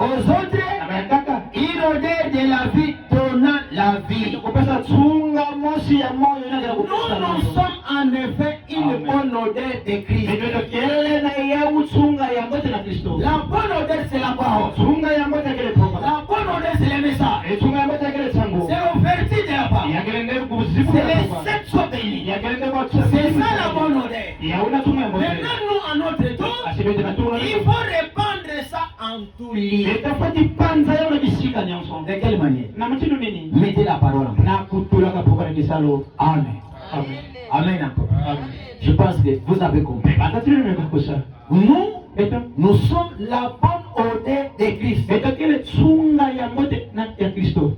Aux autres, abayakaka une odeur de la vie donnant la vie. kupesa chunga mosi ya moyo na kena Nous, kupesa nous lufua sommes en effet une Amen. bonne odeur de Christ. beto kele na ya uchunga ya mbote na Kristo La bonne odeur, c'est la parole. chunga ya mbote kele proba La bonne odeur, c'est le message. chunga ya mbote kele chango C'est l'ouverture de la parole. ya kele ndio kuzibu C'est les sept soins bénis. ya kele ndio C'est ça la bonne odeur. ya una chunga ya mbote Maintenant, nous, à notre tour, asibete na tuna il faut répandre ça en tous lieux. etafati panza ya una bisika nyonso De quelle manière? na mtindo nini Mettez la parole en na kutula ka proba kisalo Amen. amen Amen encore. amen Je pense que vous avez compris. atati nime kukosa Nous, beto nous sommes la bonne odeur de Christ. beto kele chunga ya mbote na ya Kristo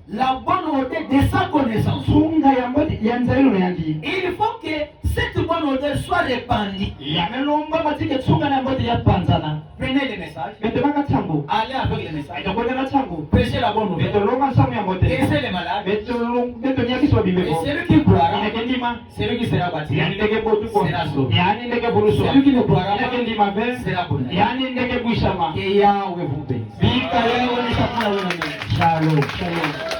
La bonne odeur de sa connaissance. Sunga ya mboti yanzailo no yandi. Il faut que cette bonne odeur soit répandue. Ya melomba matike sunga na mboti ya panzana. Prenez le message. Betemaka changu. Allez avec le message. Aitakwenda changu. Prêchez la bonne nouvelle. Betolonga samu ya mboti. Laissez les malades. Betonia kiswa Et bimeko. celui qui boira, Inekendima. celui qui sera baptisé, Yani ndege botu ko. sera sauvé. Yani ndege buluso. Celui qui ne boira pas, Inekendima ve. sera condamné. Yani ndege buishama. Que Yahweh vous bénisse. Bika yao ni chakula wewe. Shalom. Shalom.